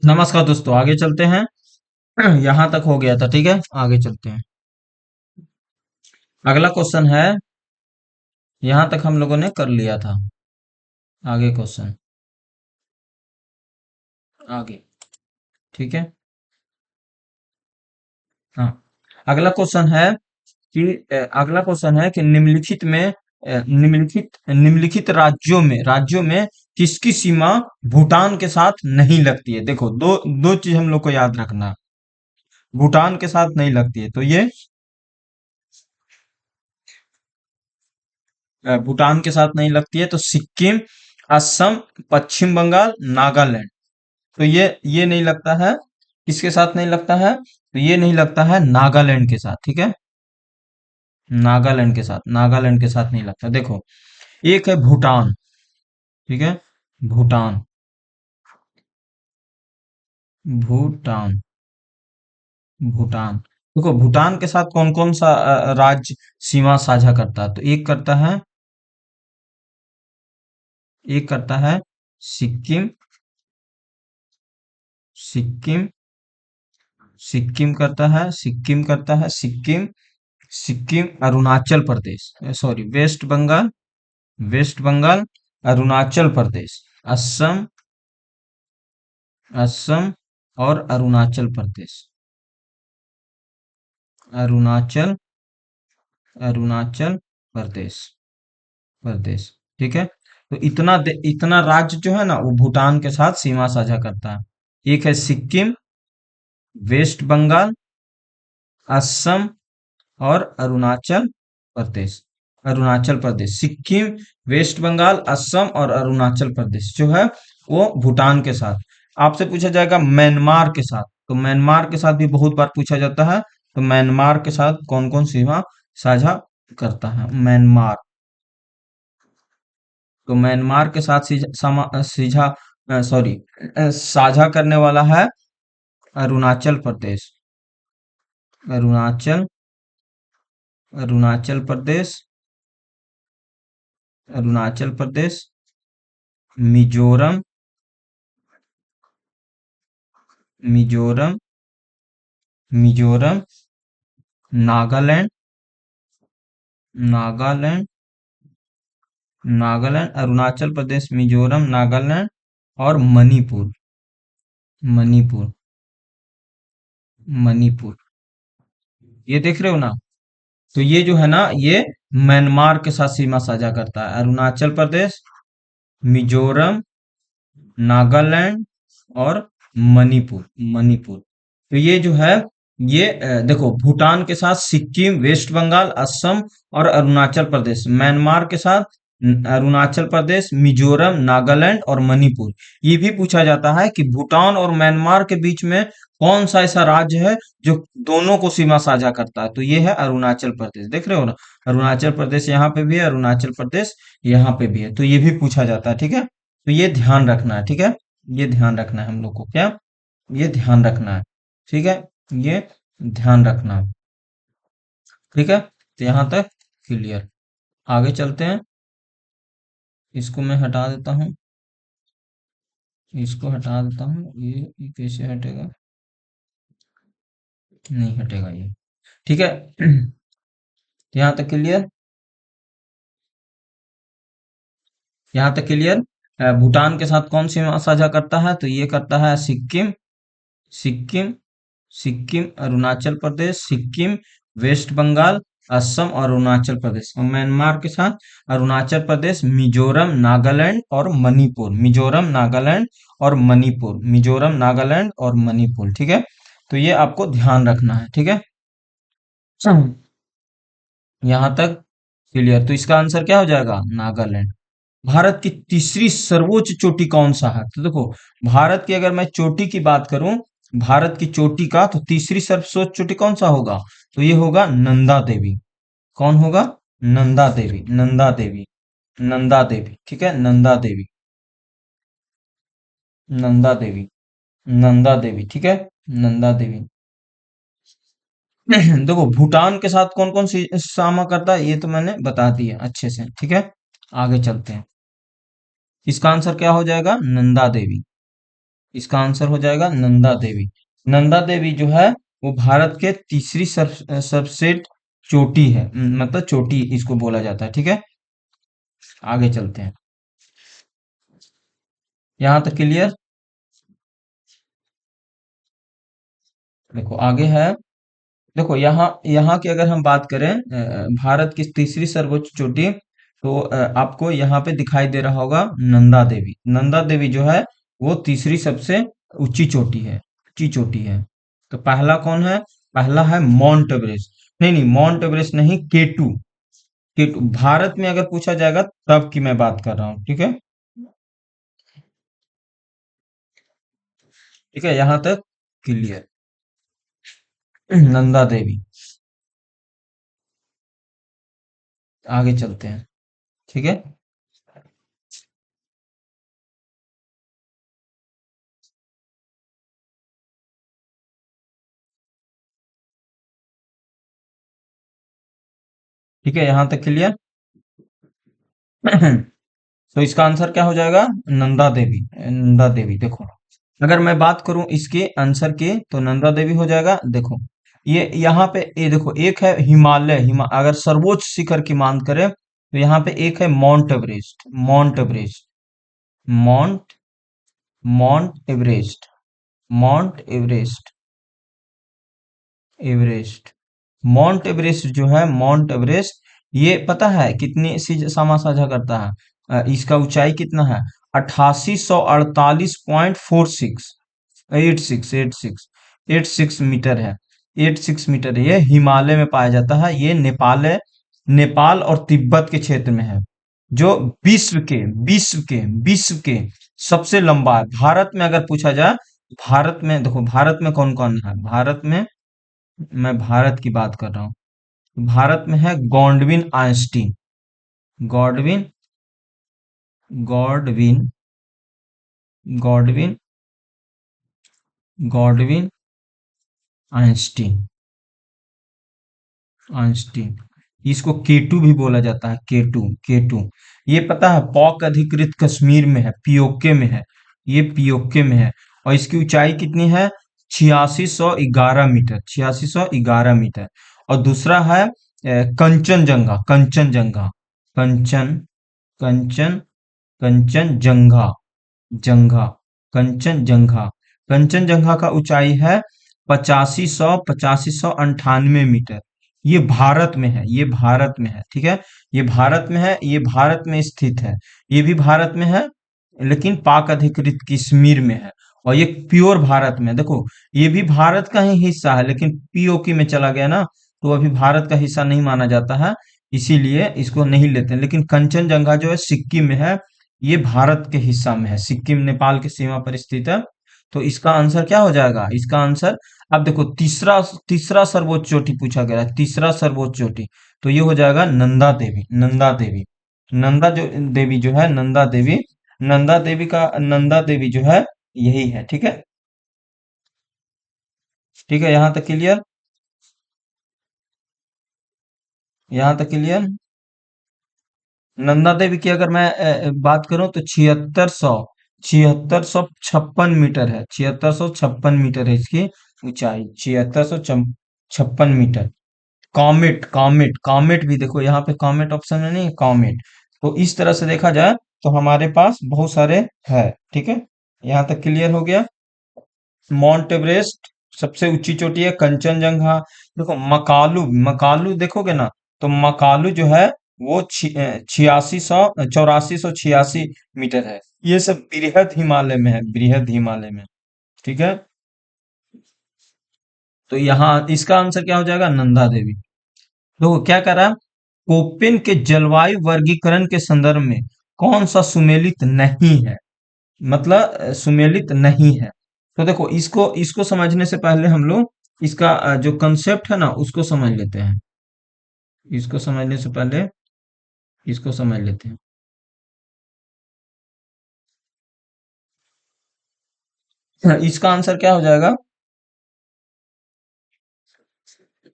नमस्कार दोस्तों, आगे चलते हैं। यहाँ तक हो गया था, ठीक है। आगे चलते हैं। अगला क्वेश्चन है, यहाँ तक हम लोगों ने कर लिया था। आगे क्वेश्चन, आगे, ठीक है। हाँ, अगला क्वेश्चन है कि अगला क्वेश्चन है कि निम्नलिखित में निम्नलिखित राज्यों में किसकी सीमा भूटान के साथ नहीं लगती है। देखो, दो दो चीज हम लोग को याद रखना है। भूटान के साथ नहीं लगती है, तो ये भूटान के साथ नहीं लगती है, तो सिक्किम, असम, पश्चिम बंगाल, नागालैंड। तो ये नहीं लगता है। किसके साथ नहीं लगता है? तो ये नहीं लगता है नागालैंड के साथ, ठीक है। नागालैंड के साथ नहीं लगता। देखो, एक है भूटान, ठीक है। भूटान, भूटान, भूटान। देखो, भूटान के साथ कौन कौन सा राज्य सीमा साझा करता है? तो एक करता है Sikkim, Sikkim, Sikkim, Sikkim, Arunachal Pradesh, sorry, west Bengal, west Bengal, Arunachal Pradesh, Assam, Assam और अरुणाचल प्रदेश, अरुणाचल, अरुणाचल प्रदेश, प्रदेश, ठीक है। तो इतना राज्य जो है ना, वो भूटान के साथ सीमा साझा करता है। एक है सिक्किम, वेस्ट बंगाल, असम और अरुणाचल प्रदेश। अरुणाचल प्रदेश, सिक्किम, वेस्ट बंगाल, असम और अरुणाचल प्रदेश जो है वो भूटान के साथ। आपसे पूछा जाएगा म्यांमार के साथ, तो म्यांमार के साथ भी बहुत बार पूछा जाता है। तो म्यांमार के साथ कौन कौन सीमा साझा करता है? म्यांमार, तो म्यांमार के साथ सीझा सॉरी साझा करने वाला है अरुणाचल प्रदेश, अरुणाचल, अरुणाचल प्रदेश, अरुणाचल प्रदेश, मिजोरम, मिजोरम, मिजोरम, नागालैंड, नागालैंड, नागालैंड, अरुणाचल प्रदेश, मिजोरम, नागालैंड और मणिपुर, मणिपुर, मणिपुर। ये देख रहे हो ना? तो ये जो है ना, ये म्यांमार के साथ सीमा साझा करता है। अरुणाचल प्रदेश, मिजोरम, नागालैंड और मणिपुर, मणिपुर। तो ये जो है, ये देखो, भूटान के साथ सिक्किम, वेस्ट बंगाल, असम और अरुणाचल प्रदेश। म्यांमार के साथ अरुणाचल प्रदेश, मिजोरम, नागालैंड और मणिपुर। ये भी पूछा जाता है कि भूटान और म्यांमार के बीच में कौन सा ऐसा राज्य है जो दोनों को सीमा साझा करता है? तो ये है अरुणाचल प्रदेश। देख रहे हो ना? अरुणाचल प्रदेश यहाँ पे भी है, अरुणाचल प्रदेश यहाँ पे भी है। तो ये भी पूछा जाता है, ठीक है। तो ये ध्यान रखना है, ठीक है। ये ध्यान रखना है हम लोग को, क्या? ये ध्यान रखना है, ठीक है। ये ध्यान रखना है, ठीक है। तो यहां तक क्लियर। आगे चलते हैं। इसको मैं हटा देता हूँ, इसको हटा देता हूँ। ये कैसे हटेगा? नहीं हटेगा ये, ठीक है। यहाँ तक क्लियर, यहाँ तक क्लियर। भूटान के साथ कौन सी साझा करता है? तो ये करता है सिक्किम, सिक्किम, सिक्किम, अरुणाचल प्रदेश, सिक्किम, वेस्ट बंगाल, असम और अरुणाचल प्रदेश। और म्यांमार के साथ अरुणाचल प्रदेश, मिजोरम, नागालैंड और मणिपुर, मिजोरम, नागालैंड और मणिपुर, मिजोरम, नागालैंड और मणिपुर, ठीक है। तो ये आपको ध्यान रखना है, ठीक है। यहाँ तक क्लियर। तो इसका आंसर क्या हो जाएगा? नागालैंड। भारत की तीसरी सर्वोच्च चोटी कौन सा है? तो देखो, भारत की अगर मैं चोटी की बात करूं, भारत की चोटी का, तो तीसरी सर्वोच्च चोटी कौन सा होगा? तो ये होगा नंदा देवी। कौन होगा? नंदा देवी, नंदा देवी, नंदा देवी, ठीक है। नंदा देवी, नंदा देवी, नंदा देवी, ठीक है। नंदा देवी। देखो, भूटान के साथ कौन कौन सी सामा करता है, ये तो मैंने बता दिया अच्छे से, ठीक है। आगे चलते हैं। इसका आंसर क्या हो जाएगा? नंदा देवी। इसका आंसर हो जाएगा नंदा देवी। नंदा देवी जो है वो भारत के तीसरी सबसे चोटी है, मतलब चोटी इसको बोला जाता है, ठीक है। आगे चलते हैं। यहाँ तक क्लियर। देखो आगे है। देखो यहाँ यहाँ की अगर हम बात करें, भारत की तीसरी सर्वोच्च चोटी, तो आपको यहाँ पे दिखाई दे रहा होगा नंदा देवी। नंदा देवी जो है वो तीसरी सबसे ऊंची चोटी है, ऊंची चोटी है। तो पहला कौन है? पहला है माउंट एवरेस्ट। नहीं नहीं, माउंट एवरेस्ट नहीं, केटू। केटू भारत में अगर पूछा जाएगा तब की मैं बात कर रहा हूँ, ठीक है। ठीक है, यहाँ तक क्लियर। नंदा देवी। आगे चलते हैं, ठीक है। ठीक है, यहाँ तक क्लियर। तो इसका आंसर क्या हो जाएगा? नंदा देवी। नंदा देवी, देखो अगर मैं बात करूं इसके आंसर की तो नंदा देवी हो जाएगा। देखो ये यहाँ पे, ये देखो एक है हिमालय, अगर सर्वोच्च शिखर की मांग करें तो यहाँ पे एक है mount Everest. Mount Everest, mount mount Everest, mount Everest, Everest. Mount Everest जो है, माउंट एवरेस्ट, ये पता है कितनी समा साझा करता है? इसका ऊंचाई कितना है? 8848.46, 86 मीटर है। 86 मीटर है। ये हिमालय में पाया जाता है। ये नेपाल है, नेपाल और तिब्बत के क्षेत्र में है, जो विश्व के सबसे लंबा है। भारत में अगर पूछा जाए, भारत में देखो, भारत में कौन कौन है? भारत में, मैं भारत की बात कर रहा हूँ। भारत में है Godwin Einstein. Godwin, Godwin, Godwin, Godwin Einstein, Einstein. इसको केटू भी बोला जाता है, केटू, केटू। ये पता है पाक अधिकृत कश्मीर में है, पीओके में है। ये पीओके में है। और इसकी ऊंचाई कितनी है? 8611 मीटर, 8611 मीटर। और दूसरा है कंचनजंगा, कंचनजंगा, कंचन, कंचन, कंचनजंगा, जंघा, कंचनजंघा। कंचनजंघा का ऊंचाई है 8598 मीटर। ये भारत में है, ये भारत में है, ठीक है। ये भारत में है, ये भारत में स्थित है। ये भी भारत में है, लेकिन पाक अधिकृत कश्मीर में है। और ये प्योर भारत में है। देखो ये भी भारत का ही हिस्सा है, लेकिन पीओके में चला गया ना, तो अभी भारत का हिस्सा नहीं माना जाता है, इसीलिए इसको नहीं लेते हैं। लेकिन कंचनजंगा जो है सिक्किम में है, ये भारत के हिस्सा में है, सिक्किम नेपाल की सीमा पर स्थित है। तो इसका आंसर क्या हो जाएगा? इसका आंसर, अब देखो तीसरा, तीसरा सर्वोच्च चोटी पूछा गया है, तीसरा सर्वोच्च चोटी, तो ये हो जाएगा नंदा देवी। नंदा देवी, नंदा जो देवी जो है, नंदा देवी, नंदा देवी का, नंदा देवी जो है यही है, ठीक है। ठीक है, यहाँ तक क्लियर। यहाँ तक क्लियर। नंदा देवी की अगर मैं बात करूं तो 7656 मीटर है, 7656 मीटर है इसकी ऊंचाई, 7656 मीटर। कॉमेट, कॉमेट, कॉमेट भी देखो यहाँ पे, कॉमेट ऑप्शन में नहीं है, कॉमेट। तो इस तरह से देखा जाए तो हमारे पास बहुत सारे है, ठीक है। यहाँ तक क्लियर हो गया। माउंट एवरेस्ट सबसे ऊंची चोटी है, कंचनजंगा। देखो मकालू, मकालू देखोगे ना, तो मकालू जो है वो 8486 मीटर है। ये सब बृहद हिमालय में है, बृहद हिमालय में, ठीक है। तो यहाँ इसका आंसर क्या हो जाएगा? नंदा देवी। देखो क्या कह रहा है, कोपेन के जलवायु वर्गीकरण के संदर्भ में कौन सा सुमेलित नहीं है? मतलब सुमेलित नहीं है। तो देखो इसको इसको समझने से पहले हम लोग इसका जो कंसेप्ट है ना उसको समझ लेते हैं। इसको समझने से पहले इसको समझ लेते हैं। इसका आंसर क्या हो जाएगा?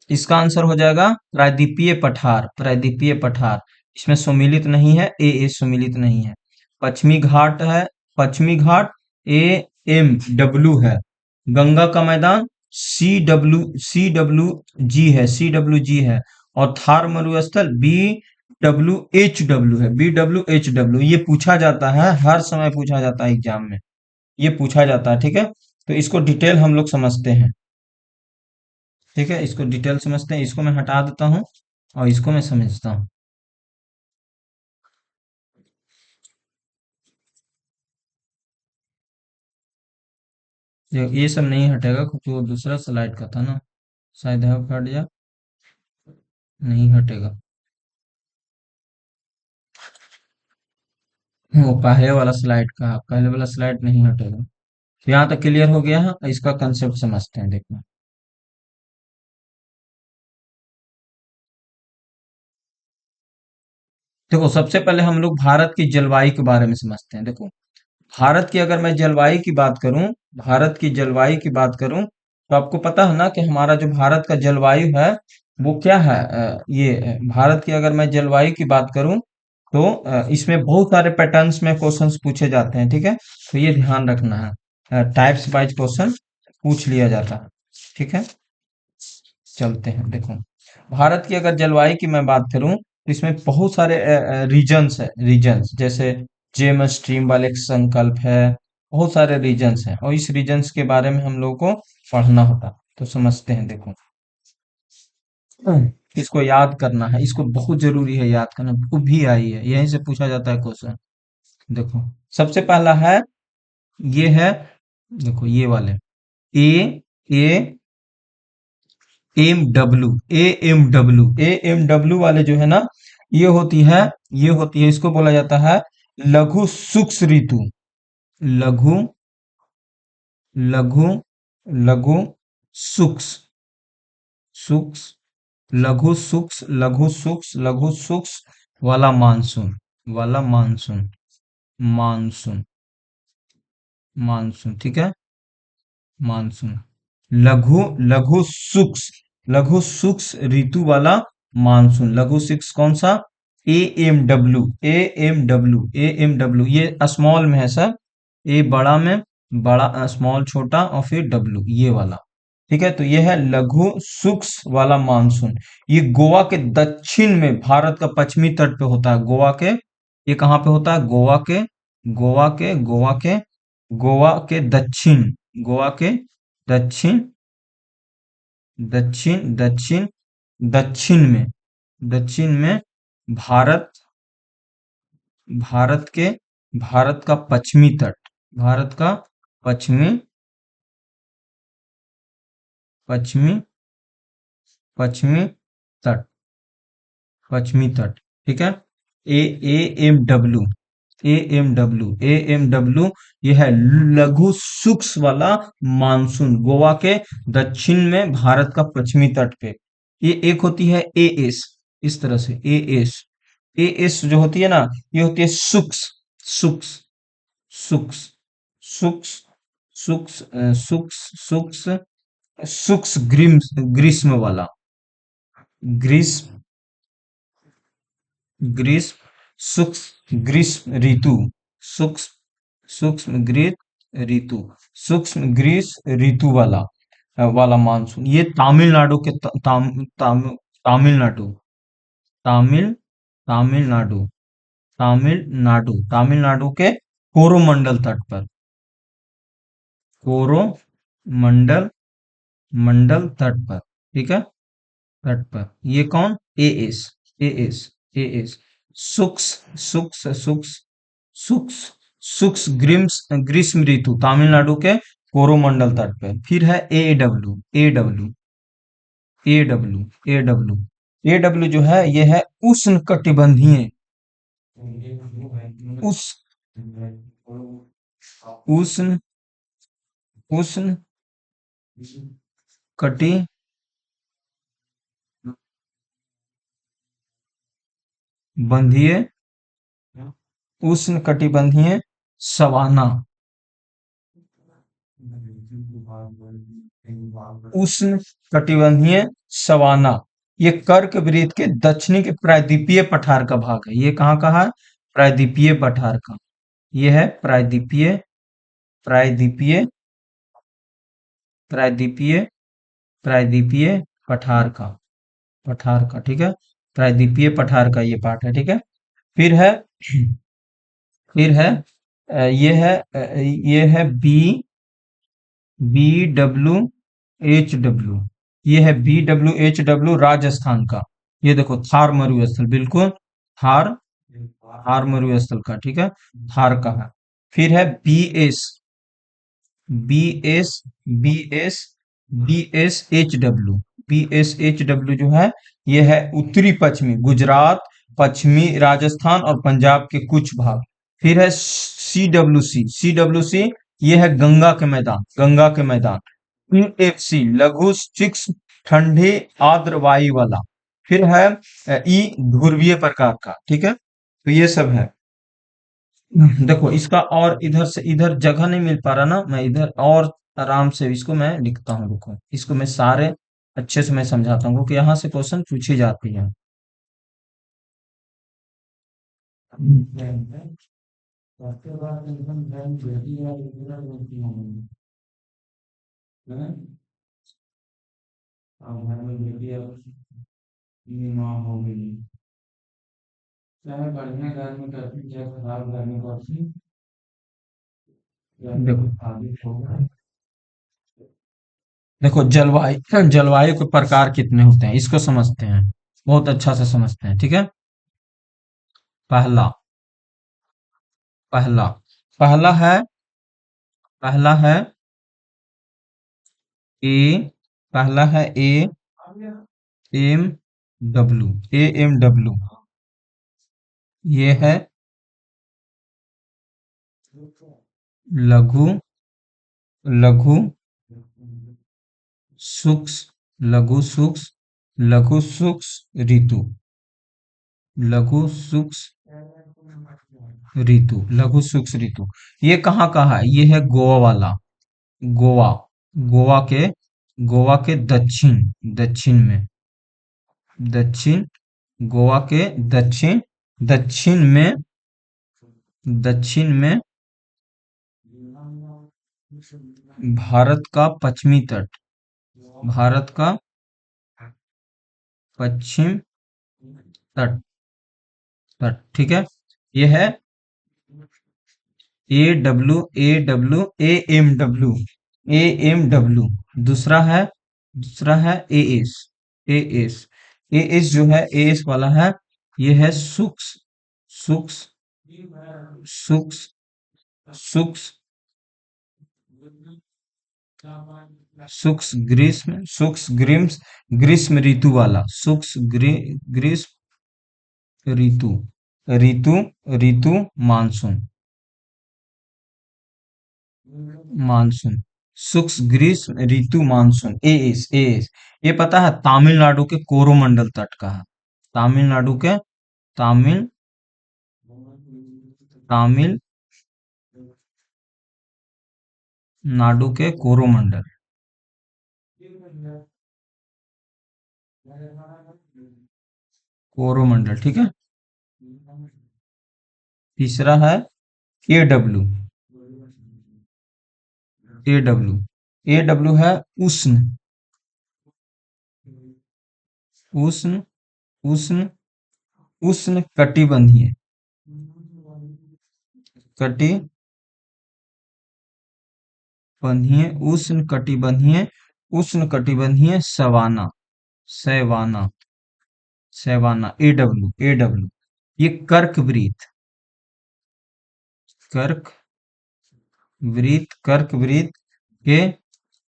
इसका आंसर हो जाएगा प्रायद्वीपीय पठार, प्रायद्वीपीय पठार। इसमें सुमेलित नहीं है, ए सुमेलित नहीं है। पश्चिमी घाट है, पश्चिमी घाट, ए MW है। गंगा का मैदान CWG है। और थार मरुस्थल BWHW ये पूछा जाता है, हर समय पूछा जाता है एग्जाम में, ये पूछा जाता है, ठीक है। तो इसको डिटेल हम लोग समझते हैं, ठीक है, इसको डिटेल समझते हैं। इसको मैं हटा देता हूँ और इसको मैं समझता हूँ। ये सब नहीं हटेगा क्योंकि वो दूसरा स्लाइड का था ना, शायद है हट जा, नहीं हटेगा। वो पहले वाला स्लाइड का, पहले वाला स्लाइड नहीं हटेगा। तो यहाँ तक क्लियर हो गया है, इसका कंसेप्ट समझते हैं, देखना। देखो, सबसे पहले हम लोग भारत की जलवायु के बारे में समझते हैं। देखो, भारत की अगर मैं जलवायु की बात करूं, भारत की जलवायु की बात करूं, तो आपको पता है ना कि हमारा जो भारत का जलवायु है वो क्या है। भारत की अगर मैं जलवायु की बात करूं तो इसमें बहुत सारे पैटर्न्स में क्वेश्चंस पूछे जाते हैं, ठीक है। तो ये ध्यान रखना है, टाइप्स वाइज क्वेश्चन पूछ लिया जाता है, ठीक है। चलते हैं, देखो, भारत की अगर जलवायु की मैं बात करूं तो इसमें बहुत सारे रीजन्स है, रीजन्स जैसे जेम स्ट्रीम वाले संकल्प है, बहुत सारे रीजन्स हैं और इस रीजन्स के बारे में हम लोगों को पढ़ना होता है। तो समझते हैं, देखो। इसको याद करना है, इसको बहुत जरूरी है याद करना, बुक भी आई है, यहीं से पूछा जाता है क्वेश्चन। देखो, सबसे पहला है, ये है, देखो ये वाले ए ए ए एम डब्ल्यू वाले जो है ना, ये होती है, इसको बोला जाता है लघु शुष्क ऋतु। लघु लघु लघु शुष्क शुष्क लघु शुष्क वाला मानसून, वाला मानसून, मानसून, मानसून, ठीक है, मानसून। लघु लघु शुष्क ऋतु वाला मानसून, लघु शुष्क कौन सा, ए एम डब्ल्यू ये स्मॉल में है सर, ए बड़ा में, बड़ा स्मॉल छोटा और फिर डब्ल्यू ये वाला, ठीक है। तो ये है लघु शुष्क वाला मानसून। ये गोवा के दक्षिण में, भारत का पश्चिमी तट पे होता है, गोवा के, ये कहाँ पे होता है, गोवा के दक्षिण, गोवा के दक्षिण, दक्षिण दक्षिण दक्षिण में, दक्षिण में भारत, भारत के, भारत का पश्चिमी तट, भारत का पश्चिमी, पश्चिमी, पश्चिमी तट, पश्चिमी तट, ठीक है। ए ए एम डब्ल्यू ये है लघु शुष्क वाला मानसून, गोवा के दक्षिण में, भारत का पश्चिमी तट पे। ये एक होती है ए एस, इस तरह से ए एस, ए एस जो होती है ना, ये होती है शुष्क, शुष्क, शुष्क, शुष्क, शुष्क, शुष्क ग्रीष्म वाला, ग्रीष्म, ग्रीष्म, सूक्ष्म ग्रीष्म ऋतु, सूक्ष्म, सूक्ष्म ग्रीष्म ऋतु, सूक्ष्म ग्रीष्म ऋतु वाला, वाला मानसून। ये तमिलनाडु के तमिलनाडु, तमिल तमिलनाडु तमिलनाडु के कोरोमंडल तट पर, कोरोमंडल मंडल तट पर, ठीक है, तट पर। ये कौन, ए S, A S, A S, शुष्क शुष्क शुष्क शुष्क शुष्क ग्रीष्म ऋतु, तमिलनाडु के कोरोमंडल तट पे। फिर है ए डब्ल्यू जो है, ये है उष्ण कटिबंधीय, उस उष्ण उष्ण कटि बंधीय, उष्ण कटिबंधीय सवाना, उष्ण कटिबंधीय सवाना। ये कर्क वृत्त के दक्षिणी के प्रायद्वीपीय पठार का भाग है। ये कहाँ का है, प्रायद्वीपीय पठार का, ये है प्रायद्वीपीय प्रायद्वीपीय, प्रायद्वीपीय, प्रायद्वीपीय पठार का, पठार का, ठीक है। प्रायद्वीपीय पठार का ये पार्ट है, ठीक है। फिर है, फिर है ये है बी डब्ल्यू एच डब्ल्यू, ये है B W H W Rajasthan का। ये देखो थार मरुस्थल, बिल्कुल थार, थार मरुस्थल का, ठीक है, थार का है। फिर है B S, B S, B S, B S H W, B S H W जो है, ये है उत्तरी पश्चिमी गुजरात, पश्चिमी राजस्थान और पंजाब के कुछ भाग। फिर है C W C, C W C, ये है गंगा के मैदान, गंगा के मैदान। फिर एफ सी लघु शुष्क ठंडे आर्द्र वायु वाला। फिर है ई ध्रुवीय प्रकार का, ठीक है। तो ये सब है। देखो इसका और इधर से इधर जगह नहीं मिल पा रहा ना, मैं इधर और आराम से इसको मैं लिखता हूँ, रुको इसको मैं सारे अच्छे से मैं समझाता हूँ, क्योंकि यहाँ से क्वेश्चन पूछी जाती है। अब घर में बेटी अब माँ हो गई, चाहे बढ़िया घर में करती चाहे खराब घर में करती, देखो आगे होगा। देखो जलवायु, जलवायु के प्रकार कितने होते हैं इसको समझते हैं, बहुत अच्छा से समझते हैं, ठीक है। पहला, पहला, पहला है, पहला है ए, पहला है A M W, A M W, ये है लघु, लघु सूक्ष्म, लघु सूक्ष्म, लघु सूक्ष्म ऋतु, लघु सूक्ष्म ऋतु, लघु सूक्ष्म ऋतु। ये कहाँ का है, ये है गोवा वाला, गोवा, गोवा के, गोवा के दक्षिण, दक्षिण में, दक्षिण, गोवा के दक्षिण, दक्षिण में, दक्षिण में भारत का पश्चिमी तट, भारत का पश्चिम तट, तट, ठीक है। ये है A W, A W, A M W, A M W. दूसरा है, दूसरा है A S, A S, A S जो है, ए एस वाला है, ये है सूक्ष्म, सूक्ष्म, सूक्ष्म, सूक्ष्म, सूक्ष्म ग्रीष्म, सूक्ष्म ग्रीष्म, ग्रीष्म ऋतु वाला, सूक्ष्म ग्रीष्म ऋतु, ऋतु, ऋतु मानसून, मानसून, शुष्क ग्रीष्म ऋतु मानसून, एएस, एएस। ये पता है तमिलनाडु के कोरोमंडल तट का है, तमिलनाडु के, तमिल, तमिल नाडु के कोरोमंडल, कोरोमंडल, ठीक है। तीसरा है A W, A W, A W है उष्ण, उष्ण, उष्ण, उष्ण कटिबंधीय, कटिबंधीय, उष्ण कटिबंधीय, उष्ण कटिबंधीय savanna, savanna, savanna, A W, A W. ये कर्क वृत्त, कर्क वृत्त, कर्क वृत्त के,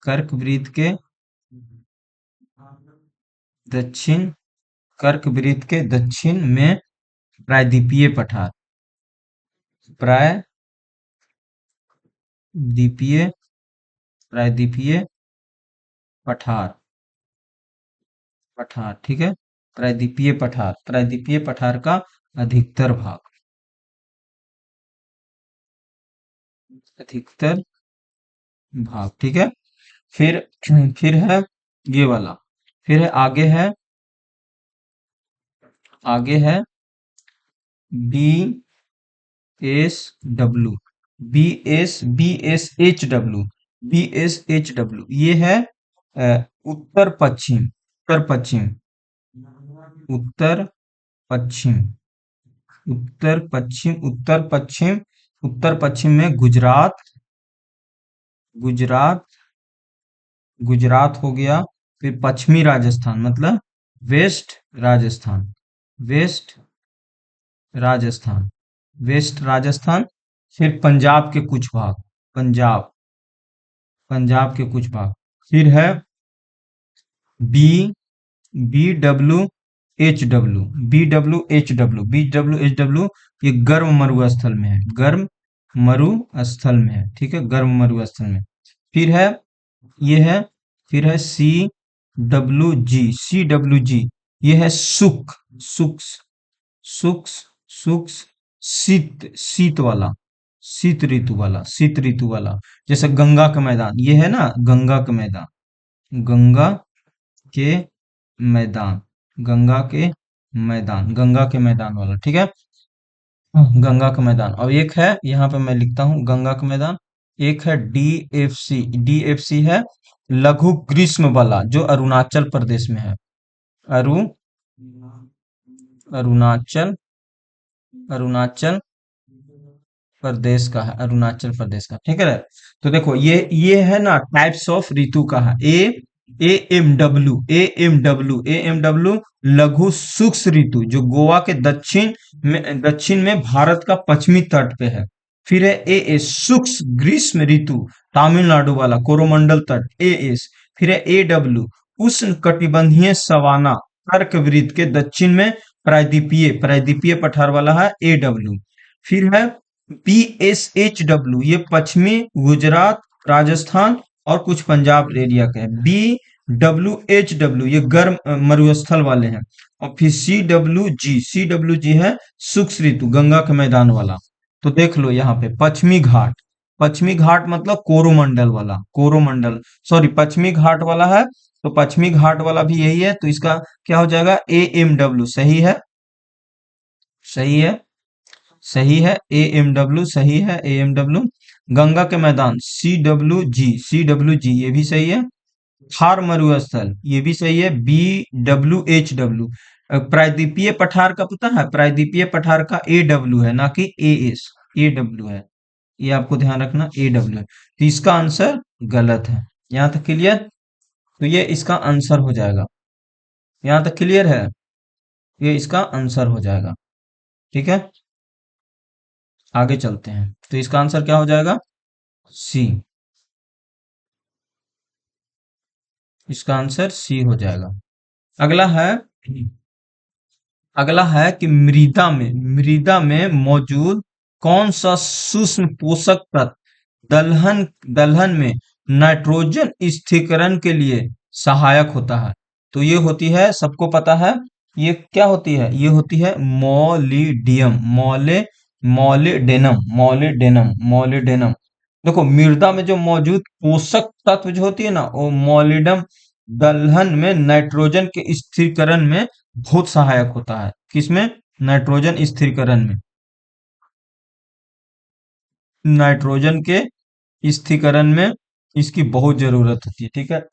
कर्क वृत्त के दक्षिण, कर्क वृत्त के दक्षिण में प्रायद्वीपीय पठार, प्रायद्वीपीय, प्रायद्वीपीय पठार, पठार, ठीक है। प्रायद्वीपीय पठार, प्रायद्वीपीय पठार का अधिकतर भाग, अधिकतर भाग, ठीक है। फिर, फिर है ये वाला, फिर है आगे है, आगे है B S W, BSHW, BSHW ये है उत्तर पश्चिम, उत्तर पश्चिम, उत्तर पश्चिम, उत्तर पश्चिम, उत्तर पश्चिम, उत्तर पश्चिम में गुजरात, गुजरात, गुजरात हो गया। फिर पश्चिमी राजस्थान मतलब west Rajasthan, west Rajasthan, west Rajasthan. फिर पंजाब के कुछ भाग, पंजाब, पंजाब के कुछ भाग। फिर है बी, BWHW, BWHW, ये गर्म मरुस्थल में है, गर्म मरुस्थल में है, ठीक है, गर्म मरुस्थल में। फिर है, ये है, फिर है CWG, ये है शुक, शुक, शुक, शुक, शीत, शीत वाला, शीत ऋतु वाला, शीत ऋतु वाला। जैसे गंगा का मैदान, ये है ना गंगा का मैदान, गंगा के मैदान, गंगा के मैदान, गंगा के मैदान वाला, ठीक है। गंगा का मैदान। और एक है, यहाँ पे मैं लिखता हूँ गंगा का मैदान। एक है DFC, DFC है लघु ग्रीष्म वाला, जो अरुणाचल प्रदेश में है, अरु अरुणाचल, अरुणाचल प्रदेश का है, अरुणाचल प्रदेश का, ठीक है। तो देखो ये है ना टाइप्स ऑफ ऋतु का है। ए एम डब्ल्यू लघु शुष्क ऋतु, जो गोवा के दक्षिण में भारत का पश्चिमी तट पे है। फिर है एएस शुष्क ग्रीष्म ऋतु, तमिलनाडु वाला कोरोमंडल तट, एएस। फिर है एडब्ल्यू उष्ण कटिबंधीय सवाना, कर्कवृत्त के दक्षिण में प्रायद्वीपीय, प्रायद्वीपीय पठार वाला है, एडब्ल्यू। फिर है BSHW, ये पश्चिमी गुजरात, राजस्थान और कुछ पंजाब एरिया के हैं। BWHW, ये गर्म मरुस्थल वाले हैं। और फिर CWG है शुष्क ऋतु, गंगा के मैदान वाला। तो देख लो यहाँ पे पश्चिमी घाट, पश्चिमी घाट मतलब कोरोमंडल वाला, कोरोमंडल, सॉरी पश्चिमी घाट वाला है, तो पश्चिमी घाट वाला भी यही है, तो इसका क्या हो जाएगा, AMW, सही है, सही है, सही है, AMW सही है, AMW। गंगा के मैदान CWG, ये भी सही है। थार मरुस्थल, ये भी सही है, BWHW। प्रायद्वीपीय पठार का पता है, प्रायद्वीपीय पठार का AW है, ना कि AS, AW है, ये आपको ध्यान रखना, AW है। तो इसका आंसर गलत है। यहाँ तक क्लियर? तो ये इसका आंसर हो जाएगा। यहाँ तक क्लियर है? ये इसका आंसर हो जाएगा, ठीक है। आगे चलते हैं, तो इसका आंसर क्या हो जाएगा, सी, इसका आंसर सी हो जाएगा। अगला है, अगला है कि मृदा में मौजूद कौन सा सूक्ष्म पोषक तत्व दलहन दलहन में नाइट्रोजन स्थिरीकरण के लिए सहायक होता है। तो ये होती है, सबको पता है, ये क्या होती है, ये होती है मोलिडियम, मोलिडेनम। देखो मृदा में जो मौजूद पोषक तत्व जो होती है ना, वो मोलिडम दलहन में नाइट्रोजन के स्थिरीकरण में बहुत सहायक होता है। किसमें? नाइट्रोजन स्थिरीकरण में, नाइट्रोजन के स्थिरीकरण में इसकी बहुत जरूरत होती है, ठीक है।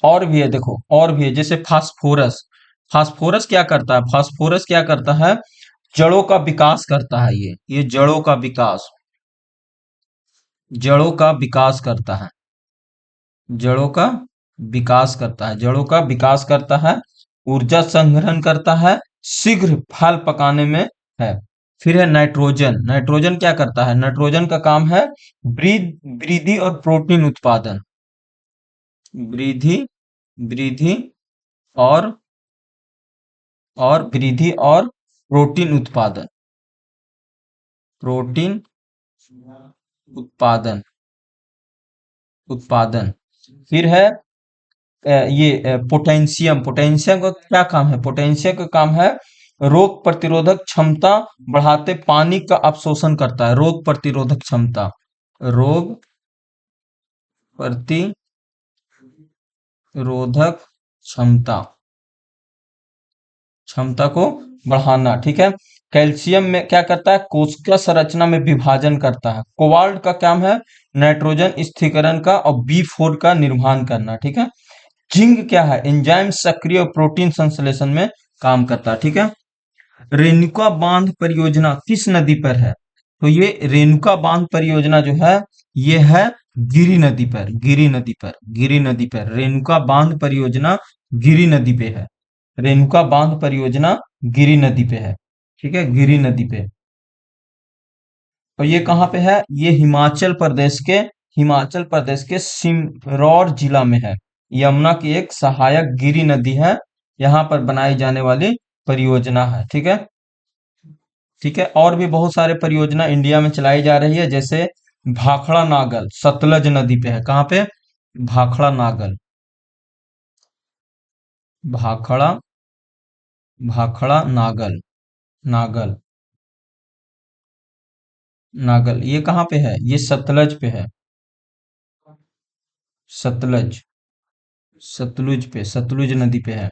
और भी है, देखो और भी है, जैसे फास्फोरस, फास्फोरस क्या करता है, फास्फोरस क्या करता है, जड़ों का विकास करता है, ये जड़ों का विकास, जड़ों का विकास करता है, जड़ों का विकास करता है, जड़ों का विकास करता है, ऊर्जा संग्रहण करता है, शीघ्र फल पकाने में है। फिर है नाइट्रोजन, नाइट्रोजन क्या करता है, नाइट्रोजन का काम है वृद्धि और प्रोटीन उत्पादन, वृद्धि, वृद्धि और वृद्धि और प्रोटीन उत्पादन, प्रोटीन उत्पादन, उत्पादन। फिर है पोटेशियम, पोटेशियम का क्या काम है, पोटेशियम का काम है रोग प्रतिरोधक क्षमता बढ़ाते, पानी का अवशोषण करता है, रोग प्रतिरोधक क्षमता, रोग प्रतिरोधक क्षमता, क्षमता को बढ़ाना, ठीक है। कैल्शियम में क्या करता है, कोशिका संरचना में विभाजन करता है। कोबाल्ट का काम है नाइट्रोजन स्थिरीकरण का और B4 का निर्माण करना, ठीक है। जिंक क्या है, एंजाइम सक्रिय और प्रोटीन संश्लेषण में काम करता है, ठीक है। रेणुका बांध परियोजना किस नदी पर है? तो ये रेणुका बांध परियोजना जो है ये है गिरि नदी पर, गिरि नदी पर, गिरि नदी पर रेणुका बांध परियोजना गिरि नदी पे है। रेणुका बांध परियोजना गिरि नदी पे है, ठीक है, गिरि नदी पे। और ये कहाँ पे है? ये हिमाचल प्रदेश के सिमरौर जिला में है। यमुना की एक सहायक गिरि नदी है, यहाँ पर बनाई जाने वाली परियोजना है, ठीक है। ठीक है, और भी बहुत सारे परियोजना इंडिया में चलाई जा रही है, जैसे भाखड़ा नागल सतलज नदी पे है। कहाँ पे? भाखड़ा नागल, भाखड़ा, भाखड़ा नागल, नागल, नागल, ये कहाँ पे है? ये सतलज पे है, सतलज, सतलुज पे, सतलुज नदी पे है।